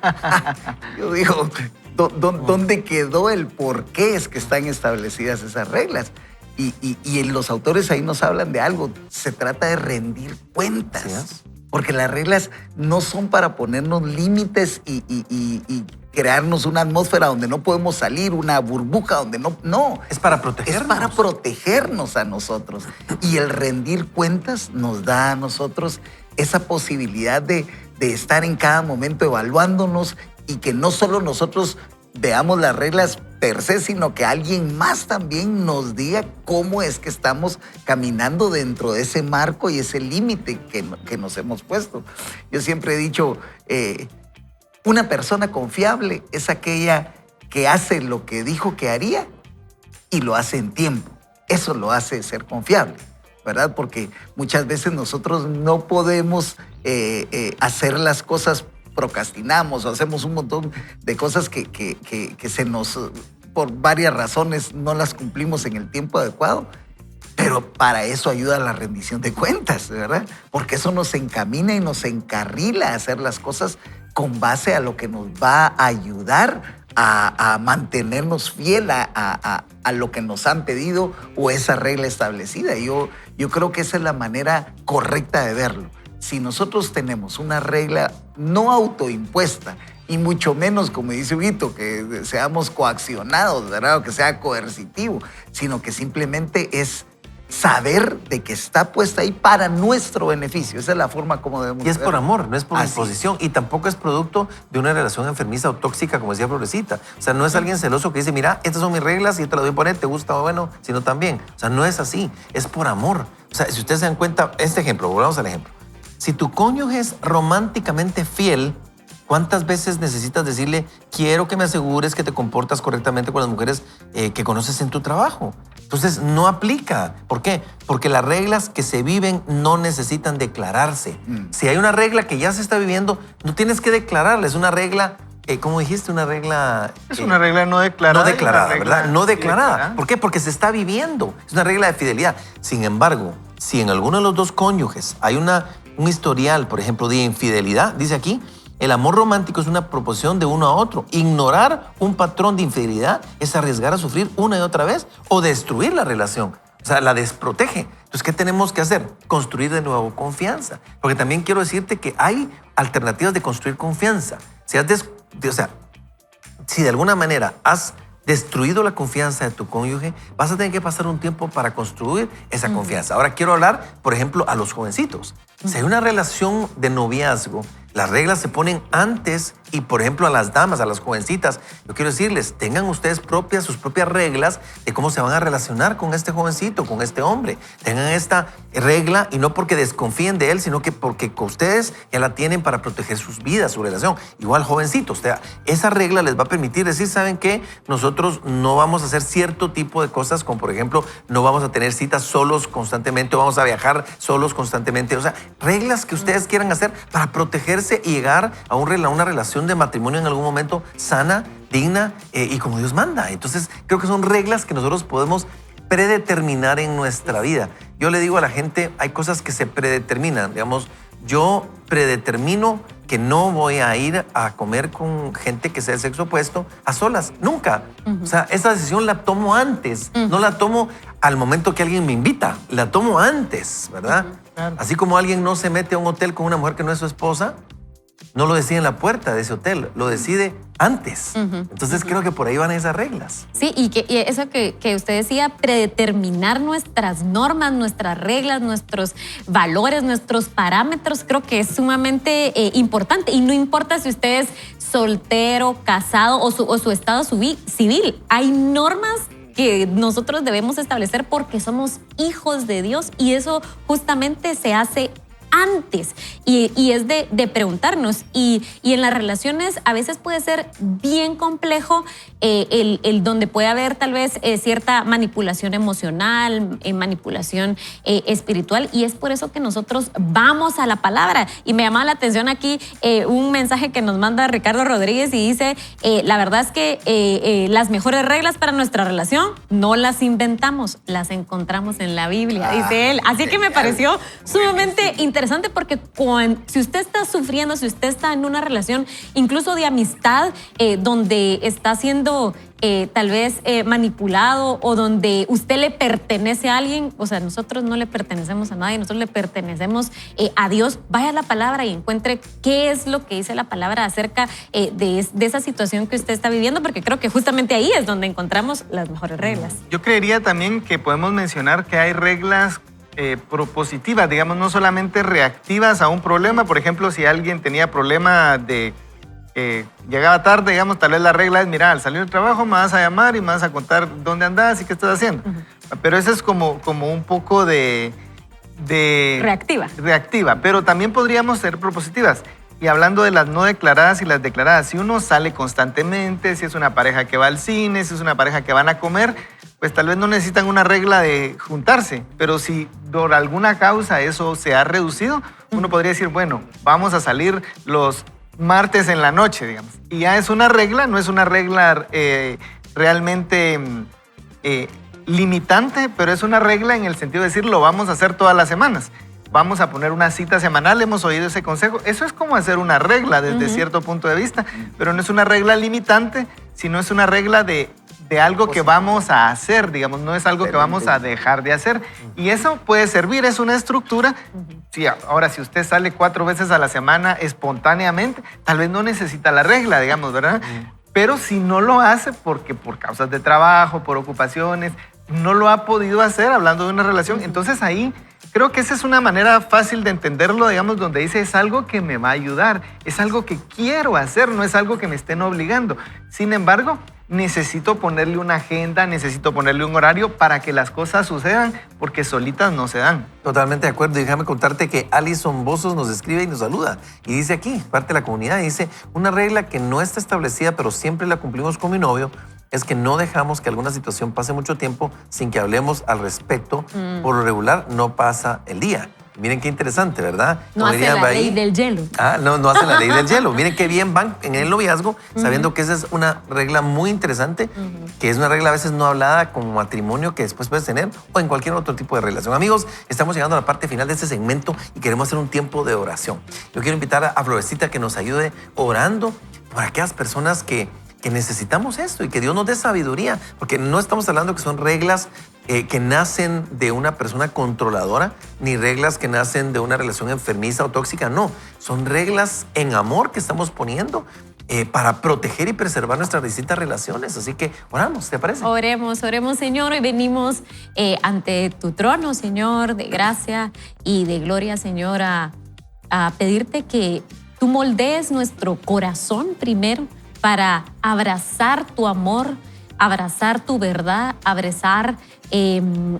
Yo digo, ¿dónde quedó el por qué es que están establecidas esas reglas? Y los autores ahí nos hablan de algo. Se trata de rendir cuentas. ¿Sí? Porque las reglas no son para ponernos límites y crearnos una atmósfera donde no podemos salir, una burbuja donde no. Es para protegernos. Es para protegernos a nosotros. Y el rendir cuentas nos da a nosotros esa posibilidad de estar en cada momento evaluándonos, y que no solo nosotros veamos las reglas per se, sino que alguien más también nos diga cómo es que estamos caminando dentro de ese marco y ese límite que nos hemos puesto. Yo siempre he dicho, una persona confiable es aquella que hace lo que dijo que haría y lo hace en tiempo. Eso lo hace ser confiable, ¿verdad? Porque muchas veces nosotros no podemos hacer las cosas, procrastinamos o hacemos un montón de cosas que se nos, por varias razones, no las cumplimos en el tiempo adecuado. Pero para eso ayuda la rendición de cuentas, ¿verdad? Porque eso nos encamina y nos encarrila a hacer las cosas con base a lo que nos va a ayudar a mantenernos fiel a lo que nos han pedido o esa regla establecida. Yo creo que esa es la manera correcta de verlo. Si nosotros tenemos una regla no autoimpuesta, y mucho menos, como dice Huguito, que seamos coaccionados, ¿verdad? O que sea coercitivo, sino que simplemente es saber de que está puesta ahí para nuestro beneficio. Esa es la forma como debemos Y es por verlo. amor, no es por Así imposición. Y tampoco es producto de una relación enfermiza o tóxica, como decía Florecita. O sea, no es alguien celoso que dice, mira, estas son mis reglas y yo te las voy a poner, te gusta o bueno, sino también. O sea, no es así, es por amor. O sea, si ustedes se dan cuenta, este ejemplo, volvamos al ejemplo. Si tu cónyuge es románticamente fiel, ¿cuántas veces necesitas decirle, quiero que me asegures que te comportas correctamente con las mujeres que conoces en tu trabajo? Entonces, no aplica. ¿Por qué? Porque las reglas que se viven no necesitan declararse. Si hay una regla que ya se está viviendo, no tienes que declararla. Es una regla, ¿cómo dijiste? Una regla... Es una regla no declarada. No declarada, y una regla ¿verdad? No declarada. declarada. ¿Por qué? Porque se está viviendo. Es una regla de fidelidad. Sin embargo, si en alguno de los dos cónyuges hay un historial, por ejemplo, de infidelidad, dice aquí, el amor romántico es una proposición de uno a otro. Ignorar un patrón de infidelidad es arriesgar a sufrir una y otra vez o destruir la relación. O sea, la desprotege. Entonces, ¿qué tenemos que hacer? Construir de nuevo confianza. Porque también quiero decirte que hay alternativas de construir confianza. Si de alguna manera has destruido la confianza de tu cónyuge, vas a tener que pasar un tiempo para construir esa confianza. Ahora quiero hablar, por ejemplo, a los jovencitos. Si hay una relación de noviazgo, las reglas se ponen antes y, por ejemplo, a las damas, a las jovencitas, yo quiero decirles, tengan ustedes sus propias reglas de cómo se van a relacionar con este jovencito, con este hombre. Tengan esta regla y no porque desconfíen de él, sino que porque ustedes ya la tienen para proteger sus vidas, su relación. Igual jovencitos, esa regla les va a permitir decir, ¿saben qué? Nosotros no vamos a hacer cierto tipo de cosas, como por ejemplo, no vamos a tener citas solos constantemente, vamos a viajar solos constantemente. O sea, reglas que ustedes quieran hacer para protegerse y llegar a una relación de matrimonio en algún momento sana, digna y como Dios manda. Entonces, creo que son reglas que nosotros podemos predeterminar en nuestra vida. Yo le digo a la gente, hay cosas que se predeterminan. Digamos, yo predetermino que no voy a ir a comer con gente que sea del sexo opuesto a solas. Nunca. O sea, esa decisión la tomo antes. No la tomo al momento que alguien me invita. La tomo antes, ¿verdad? Claro. Así como alguien no se mete a un hotel con una mujer que no es su esposa, no lo decide en la puerta de ese hotel, lo decide antes. Entonces creo que por ahí van esas reglas. Sí, y eso que usted decía, predeterminar nuestras normas, nuestras reglas, nuestros valores, nuestros parámetros, creo que es sumamente importante. Y no importa si usted es soltero, casado o su estado civil, hay normas que nosotros debemos establecer porque somos hijos de Dios y eso justamente se hace antes y es de preguntarnos y en las relaciones a veces puede ser bien complejo el donde puede haber tal vez cierta manipulación emocional, manipulación espiritual y es por eso que nosotros vamos a la palabra y me llama la atención aquí un mensaje que nos manda Ricardo Rodríguez y dice la verdad es que las mejores reglas para nuestra relación no las inventamos, las encontramos en la Biblia, dice él, así que me pareció sumamente interesante porque si usted está sufriendo, si usted está en una relación incluso de amistad donde está siendo tal vez manipulado o donde usted le pertenece a alguien, o sea, nosotros no le pertenecemos a nadie, nosotros le pertenecemos a Dios, vaya a la palabra y encuentre qué es lo que dice la palabra acerca de esa situación que usted está viviendo, porque creo que justamente ahí es donde encontramos las mejores reglas. Yo creería también que podemos mencionar que hay reglas propositivas, digamos, no solamente reactivas a un problema. Por ejemplo, si alguien tenía problema de llegaba tarde, digamos, tal vez la regla es, mira, al salir del trabajo me vas a llamar y me vas a contar dónde andas y qué estás haciendo. Pero eso es como un poco de reactiva, pero también podríamos ser propositivas. Y hablando de las no declaradas y las declaradas, si uno sale constantemente, si es una pareja que va al cine, si es una pareja que van a comer, pues tal vez no necesitan una regla de juntarse, pero si por alguna causa eso se ha reducido, uno podría decir, bueno, vamos a salir los martes en la noche, digamos. Y ya es una regla, no es una regla realmente limitante, pero es una regla en el sentido de decir lo vamos a hacer todas las semanas. Vamos a poner una cita semanal, hemos oído ese consejo. Eso es como hacer una regla desde cierto punto de vista, pero no es una regla limitante, sino es una regla de algo que vamos a hacer, digamos, no es algo que vamos a dejar de hacer. Y eso puede servir, es una estructura. Sí, ahora, si usted sale 4 veces a la semana espontáneamente, tal vez no necesita la regla, digamos, ¿verdad? Pero si no lo hace porque por causas de trabajo, por ocupaciones, no lo ha podido hacer hablando de una relación, entonces ahí creo que esa es una manera fácil de entenderlo, digamos, donde dice es algo que me va a ayudar, es algo que quiero hacer, no es algo que me estén obligando. Sin embargo, necesito ponerle una agenda, necesito ponerle un horario para que las cosas sucedan, porque solitas no se dan. Totalmente de acuerdo. Y déjame contarte que Alison Bozos nos escribe y nos saluda. Y dice aquí, parte de la comunidad, dice, una regla que no está establecida, pero siempre la cumplimos con mi novio, es que no dejamos que alguna situación pase mucho tiempo sin que hablemos al respecto. Por lo regular, no pasa el día. Miren qué interesante, ¿verdad? No hace la ley del hielo. No hace la ley del hielo. Miren qué bien van en el noviazgo, sabiendo que esa es una regla muy interesante, que es una regla a veces no hablada como matrimonio que después puedes tener o en cualquier otro tipo de relación. Amigos, estamos llegando a la parte final de este segmento y queremos hacer un tiempo de oración. Yo quiero invitar a Florecita que nos ayude orando por aquellas personas que necesitamos esto y que Dios nos dé sabiduría, porque no estamos hablando que son reglas que nacen de una persona controladora, ni reglas que nacen de una relación enfermiza o tóxica, no. Son reglas en amor que estamos poniendo para proteger y preservar nuestras distintas relaciones. Así que oramos, ¿te parece? Oremos, Señor. Hoy venimos ante tu trono, Señor, de gracia y de gloria, Señor, a pedirte que tú moldees nuestro corazón primero, para abrazar tu amor, abrazar tu verdad, abrazar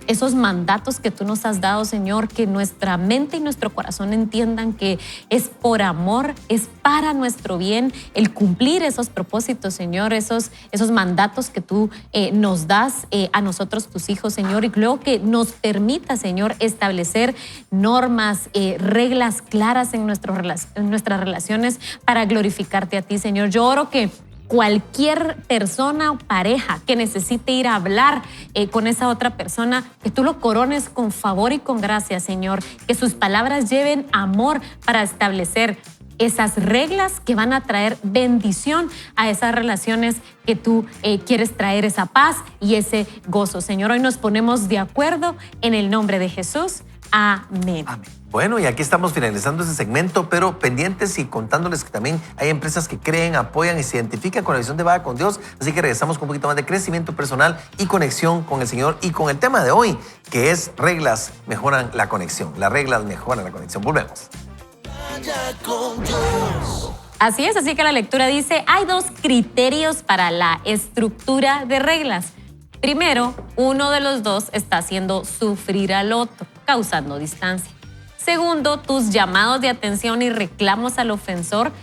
esos mandatos que tú nos has dado, Señor, que nuestra mente y nuestro corazón entiendan que es por amor, es para nuestro bien el cumplir esos propósitos, Señor, esos mandatos que tú nos das a nosotros, tus hijos, Señor, y luego que nos permita, Señor, establecer normas, reglas claras en nuestras relaciones para glorificarte a ti, Señor. Yo oro que cualquier persona o pareja que necesite ir a hablar con esa otra persona, que tú lo corones con favor y con gracia, Señor, que sus palabras lleven amor para establecer esas reglas que van a traer bendición a esas relaciones que tú quieres traer esa paz y ese gozo. Señor, hoy nos ponemos de acuerdo en el nombre de Jesús. Amén. Amén. Bueno, y aquí estamos finalizando este segmento, pero pendientes y contándoles que también hay empresas que creen, apoyan y se identifican con la visión de Vaya con Dios. Así que regresamos con un poquito más de crecimiento personal y conexión con el Señor y con el tema de hoy, que es reglas mejoran la conexión. Las reglas mejoran la conexión. Volvemos. Así es, así que la lectura dice, hay 2 criterios para la estructura de reglas. Primero, uno de los 2 está haciendo sufrir al otro, causando distancia. Segundo, tus llamados de atención y reclamos al ofensor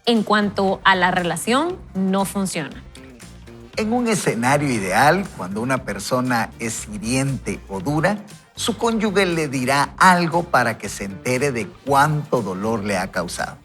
en cuanto a la relación no funcionan. En un escenario ideal, cuando una persona es hiriente o dura, su cónyuge le dirá algo para que se entere de cuánto dolor le ha causado.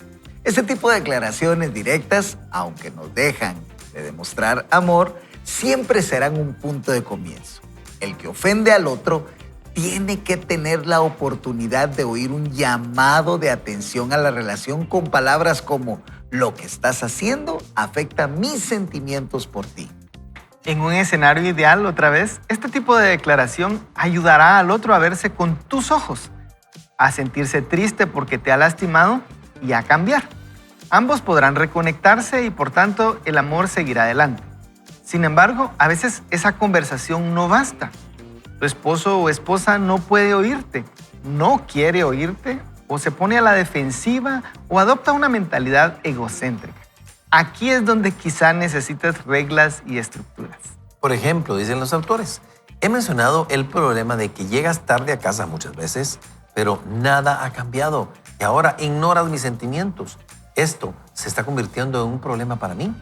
Este tipo de declaraciones directas, aunque nos dejan de demostrar amor, siempre serán un punto de comienzo. El que ofende al otro tiene que tener la oportunidad de oír un llamado de atención a la relación con palabras como lo que estás haciendo afecta mis sentimientos por ti. En un escenario ideal, otra vez, este tipo de declaración ayudará al otro a verse con tus ojos, a sentirse triste porque te ha lastimado y a cambiar. Ambos podrán reconectarse y por tanto el amor seguirá adelante. Sin embargo, a veces esa conversación no basta. Tu esposo o esposa no puede oírte, no quiere oírte, o se pone a la defensiva o adopta una mentalidad egocéntrica. Aquí es donde quizá necesitas reglas y estructuras. Por ejemplo, dicen los autores, he mencionado el problema de que llegas tarde a casa muchas veces, pero nada ha cambiado y ahora ignoras mis sentimientos. Esto se está convirtiendo en un problema para mí,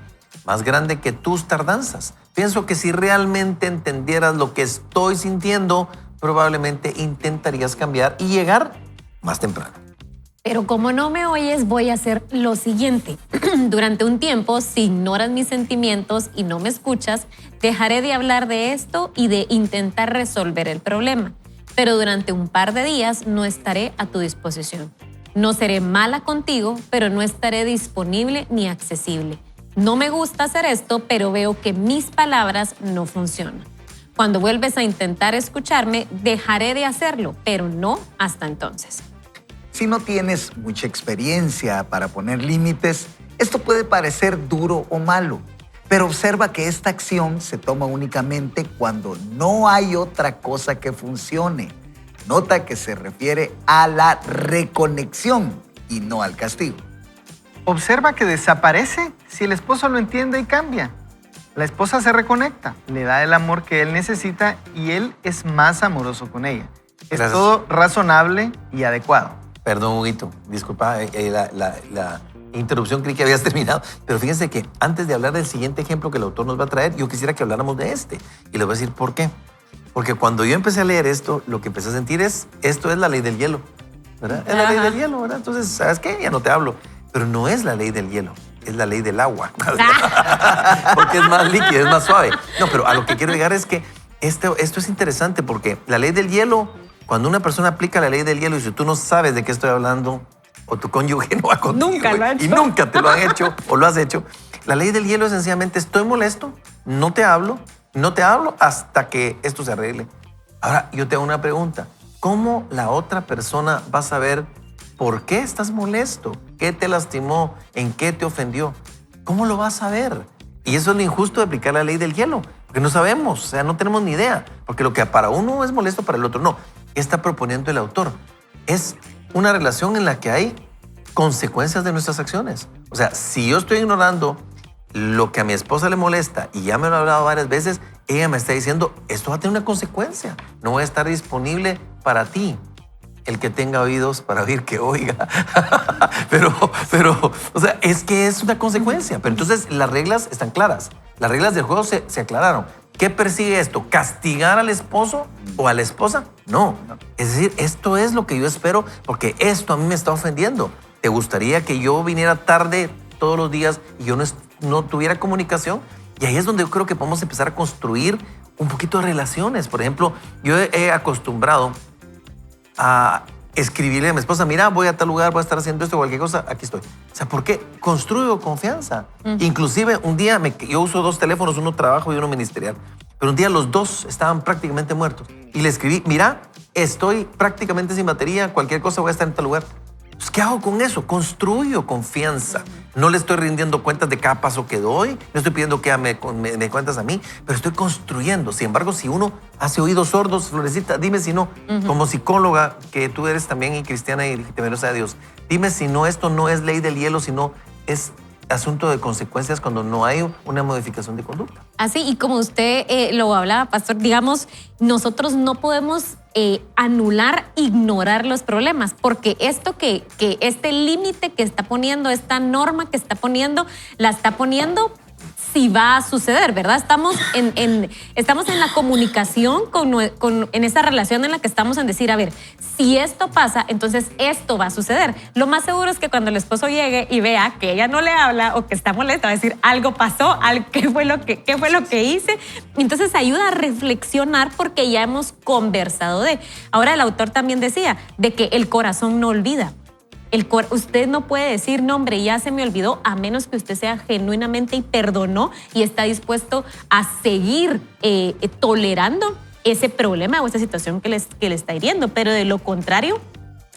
más grande que tus tardanzas. Pienso que si realmente entendieras lo que estoy sintiendo, probablemente intentarías cambiar y llegar más temprano. Pero como no me oyes, voy a hacer lo siguiente. Durante un tiempo, si ignoras mis sentimientos y no me escuchas, dejaré de hablar de esto y de intentar resolver el problema. Pero durante un par de días no estaré a tu disposición. No seré mala contigo, pero no estaré disponible ni accesible. No me gusta hacer esto, pero veo que mis palabras no funcionan. Cuando vuelves a intentar escucharme, dejaré de hacerlo, pero no hasta entonces. Si no tienes mucha experiencia para poner límites, esto puede parecer duro o malo, pero observa que esta acción se toma únicamente cuando no hay otra cosa que funcione. Nota que se refiere a la reconexión y no al castigo. Observa que desaparece si el esposo lo entiende y cambia. La esposa se reconecta, le da el amor que él necesita y él es más amoroso con ella. Es Gracias. todo razonable y adecuado. Perdón, Huguito, disculpa la interrupción, creí que habías terminado, pero fíjense que antes de hablar del siguiente ejemplo que el autor nos va a traer, yo quisiera que habláramos de este. Y les voy a decir por qué. Porque cuando yo empecé a leer esto, lo que empecé a sentir es, esto es la ley del hielo, ¿verdad? Es la ley del hielo, ¿verdad? Entonces, ¿sabes qué? Ya no te hablo. Pero no es la ley del hielo, es la ley del agua. Porque es más líquida, es más suave. No, pero a lo que quiero llegar es que esto es interesante porque la ley del hielo, cuando una persona aplica la ley del hielo y si tú no sabes de qué estoy hablando, o tu cónyuge no va contigo, Nunca lo ha hecho. y nunca te lo han hecho o lo has hecho, la ley del hielo es sencillamente estoy molesto, no te hablo hasta que esto se arregle. Ahora, yo te hago una pregunta. ¿Cómo la otra persona va a saber por qué estás molesto? ¿Qué te lastimó? ¿En qué te ofendió? ¿Cómo lo vas a saber? Y eso es lo injusto de aplicar la ley del hielo, porque no sabemos, o sea, no tenemos ni idea, porque lo que para uno es molesto, para el otro no. ¿Qué está proponiendo el autor? Es una relación en la que hay consecuencias de nuestras acciones. O sea, si yo estoy ignorando lo que a mi esposa le molesta y ya me lo ha hablado varias veces, ella me está diciendo, esto va a tener una consecuencia. No voy a estar disponible para ti. El que tenga oídos para oír, que oiga. pero, o sea, es que es una consecuencia. Pero entonces las reglas están claras. Las reglas del juego se aclararon. ¿Qué persigue esto? ¿Castigar al esposo o a la esposa? No. Es decir, esto es lo que yo espero porque esto a mí me está ofendiendo. ¿Te gustaría que yo viniera tarde todos los días y yo no tuviera comunicación? Y ahí es donde yo creo que podemos empezar a construir un poquito de relaciones. Por ejemplo, yo he acostumbrado a escribirle a mi esposa, mira, voy a tal lugar, voy a estar haciendo esto, cualquier cosa, aquí estoy. O sea, ¿por qué? Construyo confianza. Inclusive un día, yo uso 2 teléfonos, uno trabajo y uno ministerial, pero un día los 2 estaban prácticamente muertos. Y le escribí, mira, estoy prácticamente sin batería, cualquier cosa voy a estar en tal lugar. Pues, ¿qué hago con eso? Construyo confianza. No le estoy rindiendo cuentas de cada paso que doy, no estoy pidiendo que me cuentas a mí, pero estoy construyendo. Sin embargo, si uno hace oídos sordos, Florecita, dime si no, como psicóloga, que tú eres también y cristiana y temerosa de Dios, dime si no, esto no es ley del hielo, sino es asunto de consecuencias cuando no hay una modificación de conducta. Así, y como usted lo hablaba, pastor, digamos, nosotros no podemos anular, ignorar los problemas, porque esto que este límite que está poniendo, esta norma que está poniendo, la está poniendo si va a suceder, ¿verdad? Estamos en la comunicación en esa relación en la que estamos en decir, a ver, si esto pasa, entonces esto va a suceder. Lo más seguro es que cuando el esposo llegue y vea que ella no le habla o que está molesta, va a decir, algo pasó, ¿qué fue lo que hice? Entonces ayuda a reflexionar porque ya hemos conversado de. Ahora el autor también decía de que el corazón no olvida. Usted no puede decir, no, hombre, ya se me olvidó, a menos que usted sea genuinamente y perdonó y está dispuesto a seguir tolerando ese problema o esa situación que le está hiriendo. Pero de lo contrario,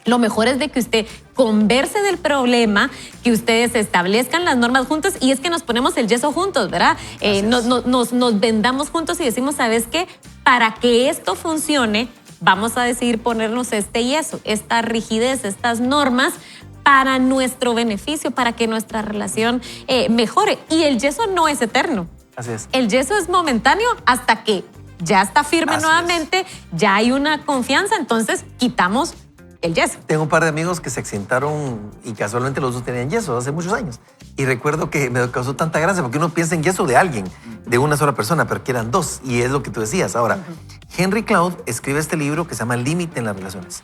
lo mejor es de que usted converse del problema, que ustedes establezcan las normas juntos y es que nos ponemos el yeso juntos, ¿verdad? Nos vendamos juntos y decimos, ¿sabes qué? Para que esto funcione, vamos a decidir ponernos este yeso, esta rigidez, estas normas para nuestro beneficio, para que nuestra relación mejore. Y el yeso no es eterno. Así es. El yeso es momentáneo hasta que ya está firme Así nuevamente, ya hay una confianza, entonces quitamos el yeso. Tengo un par de amigos que se accidentaron y casualmente los 2 tenían yeso hace muchos años. Y recuerdo que me causó tanta gracia porque uno piensa en yeso de alguien, de una sola persona, pero que eran 2. Y es lo que tú decías. Ahora, Henry Cloud escribe este libro que se llama Límite en las relaciones.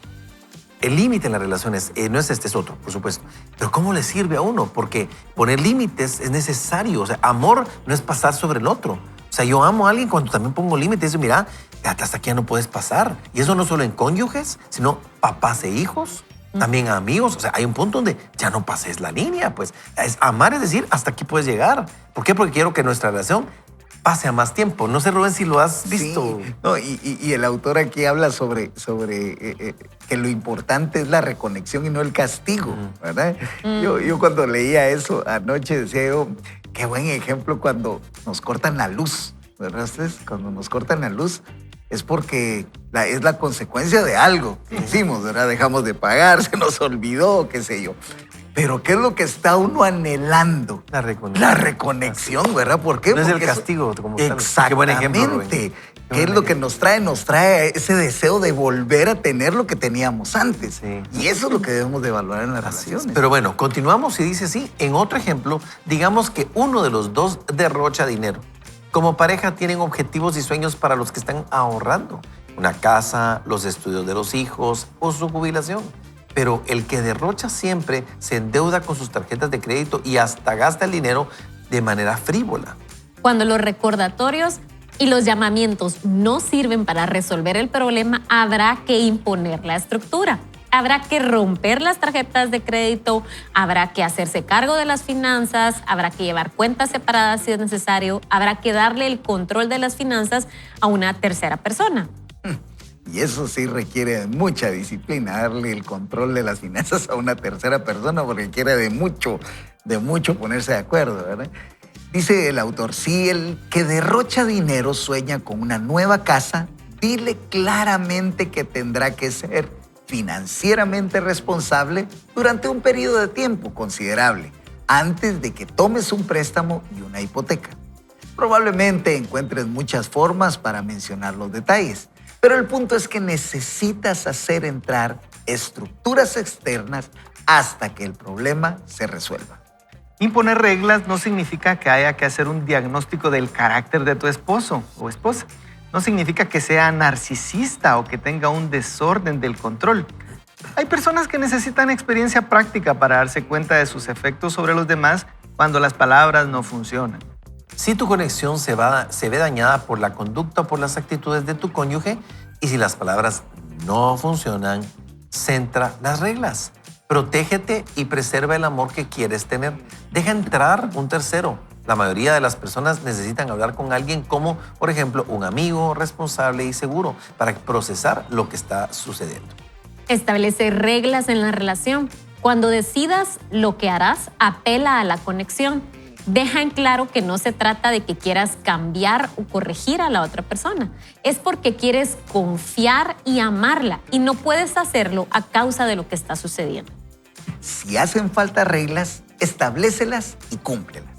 el límite en las relaciones no es este, es otro, por supuesto. Pero ¿cómo le sirve a uno? Porque poner límites es necesario. O sea, amor no es pasar sobre el otro. O sea, yo amo a alguien cuando también pongo límites. Digo, mira, hasta aquí ya no puedes pasar. Y eso no solo en cónyuges, sino papás e hijos, también a amigos. O sea, hay un punto donde ya no pases la línea. Pues amar es decir, hasta aquí puedes llegar. ¿Por qué? Porque quiero que nuestra relación pase a más tiempo. No sé, Rubén, si lo has visto. Sí. No, y el autor aquí habla sobre que lo importante es la reconexión y no el castigo, ¿verdad? Yo cuando leía eso anoche decía yo, qué buen ejemplo cuando nos cortan la luz, ¿verdad? Ustedes, cuando nos cortan la luz es porque es la consecuencia de algo que hicimos, ¿verdad? Dejamos de pagar, se nos olvidó, qué sé yo. Pero ¿qué es lo que está uno anhelando? La reconexión. La reconexión, ¿verdad? ¿Por qué? No es el Porque castigo, como tal. Exactamente. Qué buen ejemplo, Rubén. ¿Qué es lo que nos trae? Nos trae ese deseo de volver a tener lo que teníamos antes. Sí. Y eso es lo que debemos de valorar en las Así es. relaciones. Pero bueno, continuamos y dice así. En otro ejemplo, digamos que uno de los dos derrocha dinero. Como pareja tienen objetivos y sueños para los que están ahorrando. Una casa, los estudios de los hijos o su jubilación. Pero el que derrocha siempre se endeuda con sus tarjetas de crédito y hasta gasta el dinero de manera frívola. Cuando los recordatorios y los llamamientos no sirven para resolver el problema, habrá que imponer la estructura. Habrá que romper las tarjetas de crédito, habrá que hacerse cargo de las finanzas, habrá que llevar cuentas separadas si es necesario, habrá que darle el control de las finanzas a una tercera persona. Y eso sí requiere mucha disciplina, darle el control de las finanzas a una tercera persona, porque requiere de mucho ponerse de acuerdo, ¿verdad? Dice el autor, si el que derrocha dinero sueña con una nueva casa, dile claramente que tendrá que ser financieramente responsable durante un periodo de tiempo considerable, antes de que tomes un préstamo y una hipoteca. Probablemente encuentres muchas formas para mencionar los detalles, pero el punto es que necesitas hacer entrar estructuras externas hasta que el problema se resuelva. Imponer reglas no significa que haya que hacer un diagnóstico del carácter de tu esposo o esposa. No significa que sea narcisista o que tenga un desorden del control. Hay personas que necesitan experiencia práctica para darse cuenta de sus efectos sobre los demás cuando las palabras no funcionan. Si tu conexión se ve dañada por la conducta o por las actitudes de tu cónyuge y si las palabras no funcionan, centra las reglas. Protégete y preserva el amor que quieres tener. Deja entrar un tercero. La mayoría de las personas necesitan hablar con alguien como, por ejemplo, un amigo responsable y seguro para procesar lo que está sucediendo. Establece reglas en la relación. Cuando decidas lo que harás, apela a la conexión. Deja en claro que no se trata de que quieras cambiar o corregir a la otra persona. Es porque quieres confiar y amarla y no puedes hacerlo a causa de lo que está sucediendo. Si hacen falta reglas, establecelas y cúmplelas.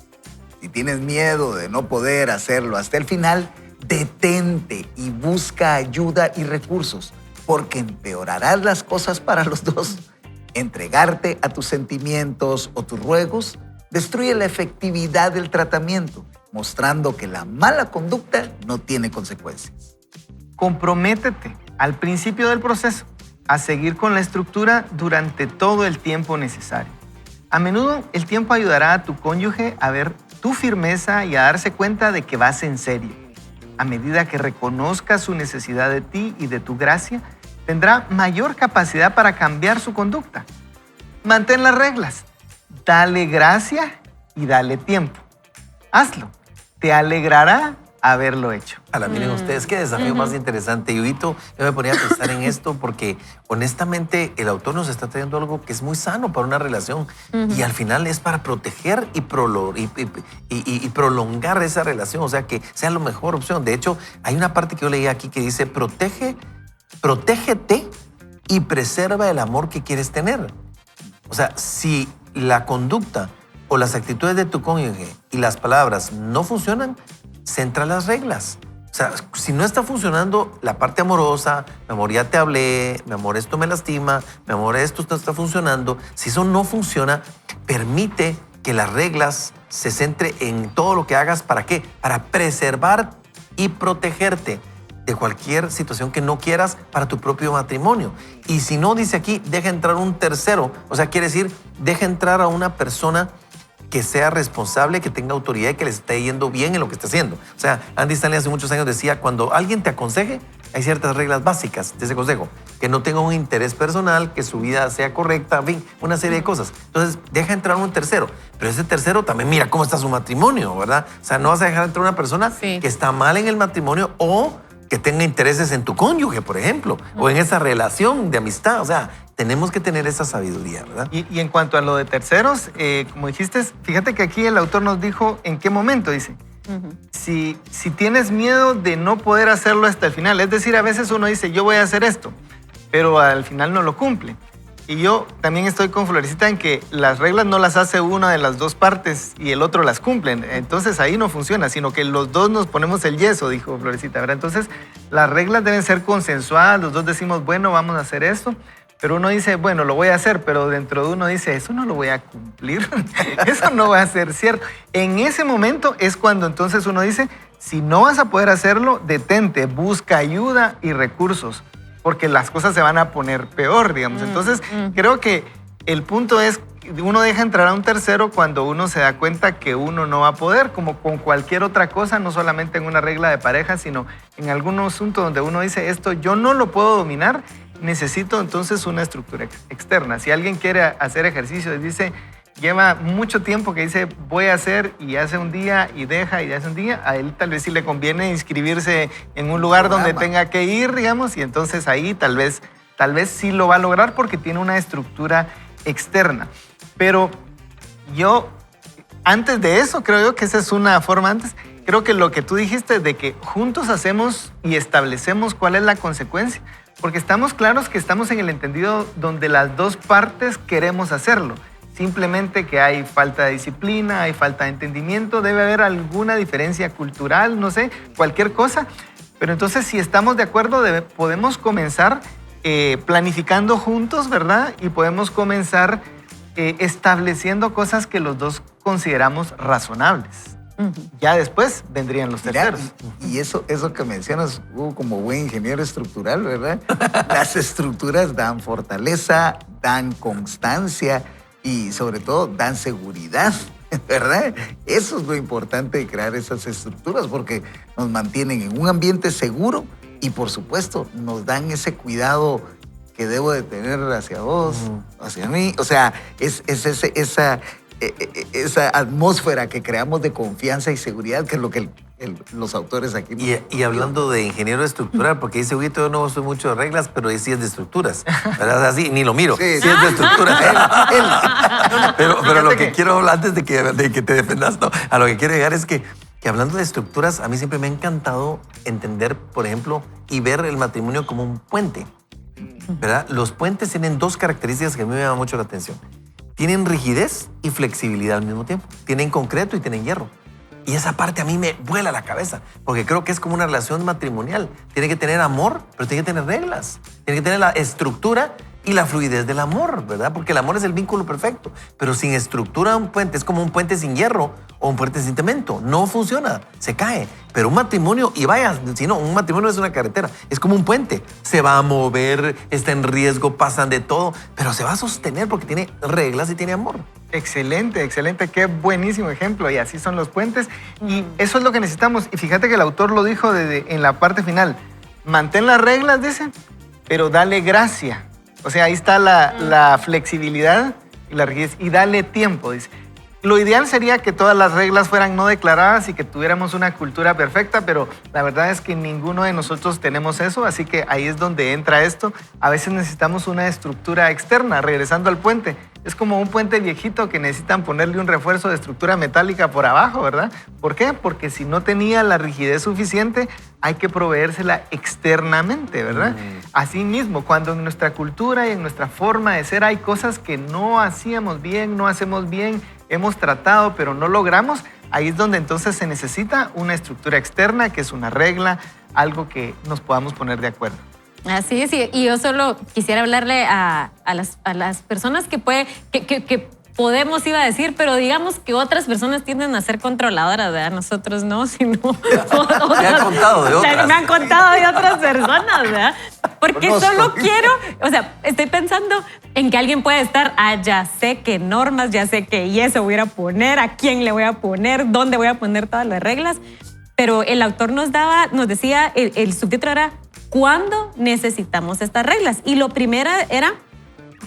Si tienes miedo de no poder hacerlo hasta el final, detente y busca ayuda y recursos, porque empeorarás las cosas para los dos. Entregarte a tus sentimientos o tus ruegos destruye la efectividad del tratamiento, mostrando que la mala conducta no tiene consecuencias. Comprométete al principio del proceso a seguir con la estructura durante todo el tiempo necesario. A menudo el tiempo ayudará a tu cónyuge a ver tu firmeza y a darse cuenta de que vas en serio. A medida que reconozca su necesidad de ti y de tu gracia, tendrá mayor capacidad para cambiar su conducta. Mantén las reglas. Dale gracia y dale tiempo. Hazlo. Te alegrará haberlo hecho. Miren ustedes, qué desafío más interesante. Yo me ponía a pensar en esto porque honestamente el autor nos está trayendo algo que es muy sano para una relación y al final es para proteger y prolongar esa relación, o sea, que sea la mejor opción. De hecho, hay una parte que yo leí aquí que dice, protégete y preserva el amor que quieres tener. O sea, si la conducta o las actitudes de tu cónyuge y las palabras no funcionan, centra las reglas. O sea, si no está funcionando la parte amorosa, mi amor, ya te hablé, mi amor, esto me lastima, mi amor, esto no está funcionando. Si eso no funciona, permite que las reglas se centren en todo lo que hagas. ¿Para qué? Para preservar y protegerte. de cualquier situación que no quieras para tu propio matrimonio. Y si no, dice aquí, deja entrar un tercero. O sea, quiere decir, deja entrar a una persona que sea responsable, que tenga autoridad y que le esté yendo bien en lo que está haciendo. O sea, Andy Stanley hace muchos años decía, cuando alguien te aconseje, hay ciertas reglas básicas de ese consejo. Que no tenga un interés personal, que su vida sea correcta, en fin, una serie de cosas. Entonces, deja entrar un tercero. Pero ese tercero también mira cómo está su matrimonio, ¿verdad? O sea, no vas a dejar entrar una persona que está mal en el matrimonio o que tenga intereses en tu cónyuge, por ejemplo, o en esa relación de amistad. O sea, tenemos que tener esa sabiduría, ¿verdad? Y en cuanto a lo de terceros, como dijiste, fíjate que aquí el autor nos dijo en qué momento, dice. Si tienes miedo de no poder hacerlo hasta el final, es decir, a veces uno dice, yo voy a hacer esto, pero al final no lo cumple. Y yo también estoy con Florecita en que las reglas no las hace una de las dos partes y el otro las cumplen. Entonces ahí no funciona, sino que los dos nos ponemos el yeso, dijo Florecita, ¿verdad? Entonces las reglas deben ser consensuadas, los dos decimos, bueno, vamos a hacer esto. Pero uno dice, bueno, lo voy a hacer, pero dentro de uno dice, eso no lo voy a cumplir, eso no va a ser cierto. En ese momento es cuando entonces uno dice, si no vas a poder hacerlo, detente, busca ayuda y recursos, porque las cosas se van a poner peor, digamos. Entonces, creo que el punto es, uno deja entrar a un tercero cuando uno se da cuenta que uno no va a poder, como con cualquier otra cosa, no solamente en una regla de pareja, sino en algún asunto donde uno dice, esto yo no lo puedo dominar, necesito entonces una estructura externa. Si alguien quiere hacer ejercicio y dice, lleva mucho tiempo que dice, voy a hacer y hace un día y deja y hace un día, a él tal vez sí le conviene inscribirse en un lugar donde tenga que ir, digamos, y entonces ahí tal vez sí lo va a lograr porque tiene una estructura externa. Pero yo, antes de eso, creo yo que esa es una forma antes, creo que lo que tú dijiste de que juntos hacemos y establecemos cuál es la consecuencia, porque estamos claros que estamos en el entendido donde las dos partes queremos hacerlo. Simplemente que hay falta de disciplina, hay falta de entendimiento, debe haber alguna diferencia cultural, no sé, cualquier cosa. Pero entonces si estamos de acuerdo, podemos comenzar planificando juntos, ¿verdad? Y podemos comenzar estableciendo cosas que los dos consideramos razonables. Ya después vendrían los terceros. Y eso que mencionas, como buen ingeniero estructural, ¿verdad? Las estructuras dan fortaleza, dan constancia y sobre todo dan seguridad, ¿verdad? Eso es lo importante de crear esas estructuras porque nos mantienen en un ambiente seguro y por supuesto nos dan ese cuidado que debo de tener hacia vos, hacia mí. O sea, es esa atmósfera que creamos de confianza y seguridad, que es lo que los autores aquí... Y hablando de ingeniero estructural, porque dice, oye, yo no soy mucho de reglas, pero sí es de estructuras. ¿Verdad? Así, ni lo miro. Sí es de estructuras. Pero lo que quiero hablar antes de que te defendas, no, a lo que quiero llegar es que hablando de estructuras, a mí siempre me ha encantado entender, por ejemplo, y ver el matrimonio como un puente. ¿Verdad? Los puentes tienen dos características que a mí me llaman mucho la atención. Tienen rigidez y flexibilidad al mismo tiempo. Tienen concreto y tienen hierro. Y esa parte a mí me vuela la cabeza, porque creo que es como una relación matrimonial. Tiene que tener amor, pero tiene que tener reglas. Tiene que tener la estructura y la fluidez del amor, ¿verdad? Porque el amor es el vínculo perfecto. Pero sin estructura, un puente es como un puente sin hierro o un puente sin cemento. No funciona, se cae. Pero un matrimonio, y vaya, si no, un matrimonio es una carretera, es como un puente. Se va a mover, está en riesgo, pasan de todo, pero se va a sostener porque tiene reglas y tiene amor. Excelente, excelente, qué buenísimo ejemplo. Y así son los puentes. Y eso es lo que necesitamos. Y fíjate que el autor lo dijo en la parte final. Mantén las reglas, dice, pero dale gracia. O sea, ahí está la flexibilidad y la rigidez. Y dale tiempo, dice. Lo ideal sería que todas las reglas fueran no declaradas y que tuviéramos una cultura perfecta, pero la verdad es que ninguno de nosotros tenemos eso, así que ahí es donde entra esto. A veces necesitamos una estructura externa, regresando al puente. Es como un puente viejito que necesitan ponerle un refuerzo de estructura metálica por abajo, ¿verdad? ¿Por qué? Porque si no tenía la rigidez suficiente, hay que proveérsela externamente, ¿verdad? Así mismo, cuando en nuestra cultura y en nuestra forma de ser hay cosas que no hacíamos bien, no hacemos bien, hemos tratado pero no logramos, ahí es donde entonces se necesita una estructura externa, que es una regla, algo que nos podamos poner de acuerdo. Así es, y yo solo quisiera hablarle a las personas que podemos, iba a decir, pero digamos que otras personas tienden a ser controladoras, ¿verdad? Nosotros no, sino... Me han contado de otras. Me han contado de otras personas, ¿verdad? Porque Conozco. solo quiero, o sea, estoy pensando en que alguien puede estar, ya sé qué normas, ya sé qué eso voy a ir a poner, a quién le voy a poner, dónde voy a poner todas las reglas, pero el autor nos decía, el subtítulo era, ¿cuándo necesitamos estas reglas? Y lo primero era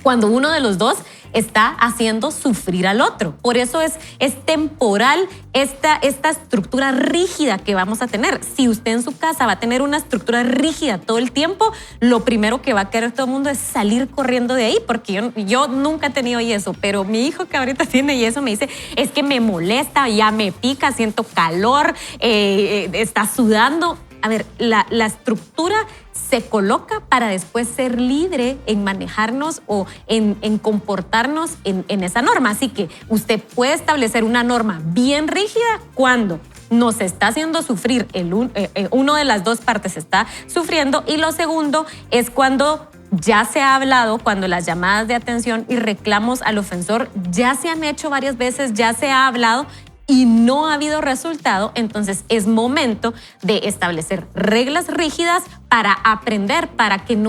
cuando uno de los dos está haciendo sufrir al otro. Por eso es temporal esta estructura rígida que vamos a tener. Si usted en su casa va a tener una estructura rígida todo el tiempo, lo primero que va a querer todo el mundo es salir corriendo de ahí, porque yo nunca he tenido yeso, pero mi hijo que ahorita tiene yeso me dice, es que me molesta, ya me pica, siento calor, está sudando. A ver, la estructura se coloca para después ser libre en manejarnos o en comportarnos en esa norma. Así que usted puede establecer una norma bien rígida cuando nos está haciendo sufrir, uno de las dos partes está sufriendo, y lo segundo es cuando ya se ha hablado, cuando las llamadas de atención y reclamos al ofensor ya se han hecho varias veces, ya se ha hablado y no ha habido resultado, entonces es momento de establecer reglas rígidas para aprender, para que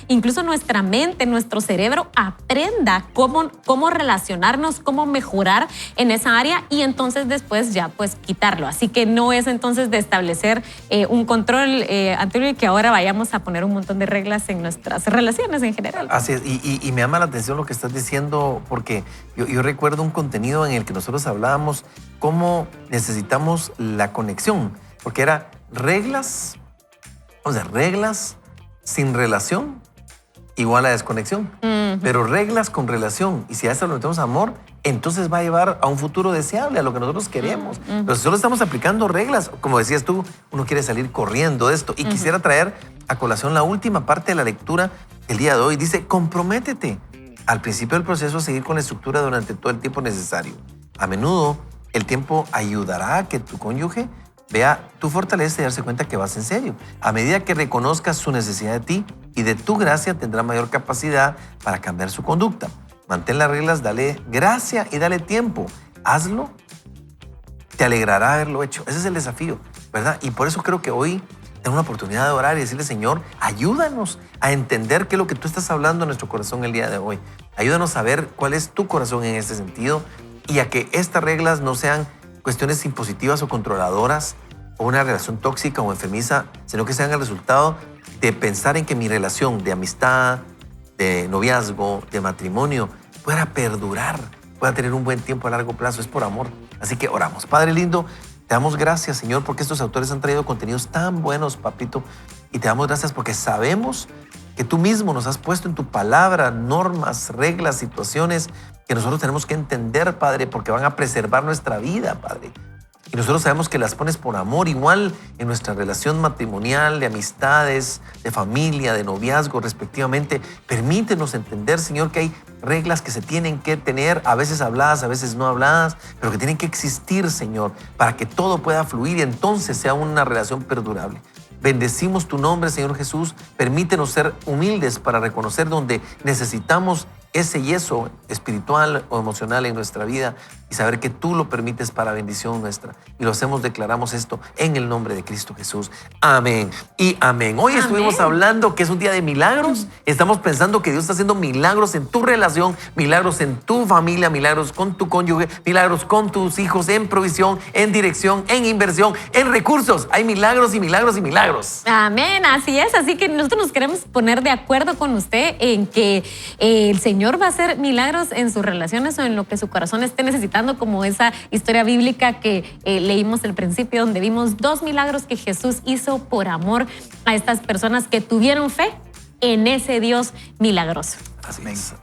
incluso nuestra mente, nuestro cerebro aprenda cómo relacionarnos, cómo mejorar en esa área y entonces después ya pues quitarlo. Así que no es entonces de establecer un control anterior y que ahora vayamos a poner un montón de reglas en nuestras relaciones en general. Así es, y me llama la atención lo que estás diciendo, porque yo recuerdo un contenido en el que nosotros hablábamos cómo necesitamos la conexión, porque era reglas sin relación igual a desconexión, pero reglas con relación, y si a eso le metemos amor, entonces va a llevar a un futuro deseable, a lo que nosotros queremos. Pero si solo estamos aplicando reglas, como decías tú, uno quiere salir corriendo de esto. Y quisiera traer a colación la última parte de la lectura del día de hoy. Dice, comprométete al principio del proceso a seguir con la estructura durante todo el tiempo necesario. A menudo, el tiempo ayudará a que tu cónyuge vea tu fortaleza y darse cuenta que vas en serio. A medida que reconozcas su necesidad de ti y de tu gracia, tendrá mayor capacidad para cambiar su conducta. Mantén las reglas, dale gracia y dale tiempo. Hazlo, te alegrará haberlo hecho. Ese es el desafío, ¿verdad? Y por eso creo que hoy tengo una oportunidad de orar y decirle, Señor, ayúdanos a entender qué es lo que tú estás hablando en nuestro corazón el día de hoy. Ayúdanos a ver cuál es tu corazón en este sentido y a que estas reglas no sean cuestiones impositivas o controladoras o una relación tóxica o enfermiza, sino que sean el resultado de pensar en que mi relación de amistad, de noviazgo, de matrimonio, pueda perdurar, pueda tener un buen tiempo a largo plazo. Es por amor. Así que oramos. Padre lindo, te damos gracias, Señor, porque estos autores han traído contenidos tan buenos, papito, y te damos gracias porque sabemos que tú mismo nos has puesto en tu palabra normas, reglas, situaciones que nosotros tenemos que entender, Padre, porque van a preservar nuestra vida, Padre. Y nosotros sabemos que las pones por amor, igual en nuestra relación matrimonial, de amistades, de familia, de noviazgo, respectivamente. Permítenos entender, Señor, que hay reglas que se tienen que tener, a veces habladas, a veces no habladas, pero que tienen que existir, Señor, para que todo pueda fluir y entonces sea una relación perdurable. Bendecimos tu nombre, Señor Jesús. Permítenos ser humildes para reconocer donde necesitamos ese yeso espiritual o emocional en nuestra vida y saber que tú lo permites para bendición nuestra. Y lo hacemos, declaramos esto en el nombre de Cristo Jesús. Amén y amén. Hoy estuvimos hablando que es un día de milagros. Estamos pensando que Dios está haciendo milagros en tu relación, milagros en tu familia, milagros con tu cónyuge, milagros con tus hijos, en provisión, en dirección, en inversión, en recursos. Hay milagros y milagros y milagros. Amén, así es. Así que nosotros nos queremos poner de acuerdo con usted en que el Señor va a hacer milagros en sus relaciones o en lo que su corazón esté necesitando, como esa historia bíblica que leímos al principio, donde vimos 2 milagros que Jesús hizo por amor a estas personas que tuvieron fe en ese Dios milagroso.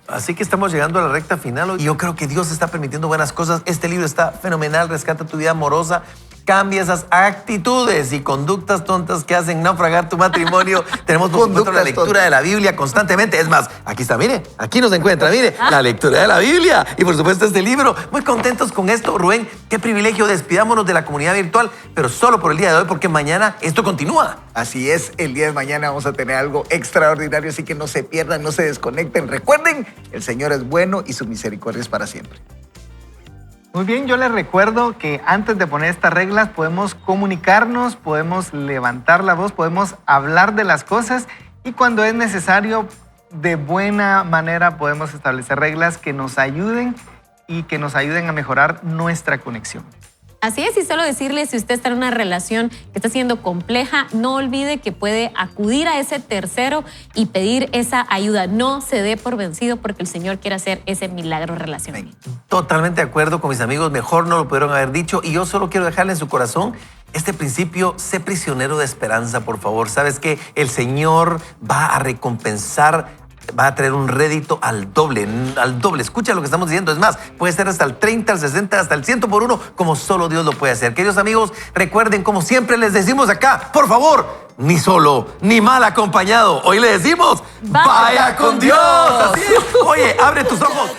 Así que estamos llegando a la recta final y yo creo que Dios está permitiendo buenas cosas. Este libro está fenomenal, Rescata tu vida amorosa. Cambia esas actitudes y conductas tontas que hacen naufragar tu matrimonio. Tenemos, por supuesto, la lectura de la Biblia constantemente. Es más, aquí está, mire, aquí nos encuentra, mire, la lectura de la Biblia. Y por supuesto este libro. Muy contentos con esto, Rubén. Qué privilegio. Despidámonos de la comunidad virtual, pero solo por el día de hoy, porque mañana esto continúa. Así es, el día de mañana vamos a tener algo extraordinario, así que no se pierdan, no se desconecten. Recuerden, el Señor es bueno y su misericordia es para siempre. Muy bien, yo les recuerdo que antes de poner estas reglas podemos comunicarnos, podemos levantar la voz, podemos hablar de las cosas y cuando es necesario, de buena manera podemos establecer reglas que nos ayuden y que nos ayuden a mejorar nuestra conexión. Así es, y solo decirle, si usted está en una relación que está siendo compleja, no olvide que puede acudir a ese tercero y pedir esa ayuda. No se dé por vencido porque el Señor quiere hacer ese milagro relacional. Totalmente de acuerdo con mis amigos, mejor no lo pudieron haber dicho. Y yo solo quiero dejarle en su corazón este principio: sé prisionero de esperanza, por favor. Sabes que el Señor va a recompensar, va a traer un rédito al doble, al doble. Escucha lo que estamos diciendo. Es más, puede ser hasta el 30, al 60, hasta el 100 por uno, como solo Dios lo puede hacer. Queridos amigos, recuerden, como siempre les decimos acá, por favor, ni solo, ni mal acompañado. Hoy le decimos, vaya con Dios. Así es. Oye, abre tus ojos.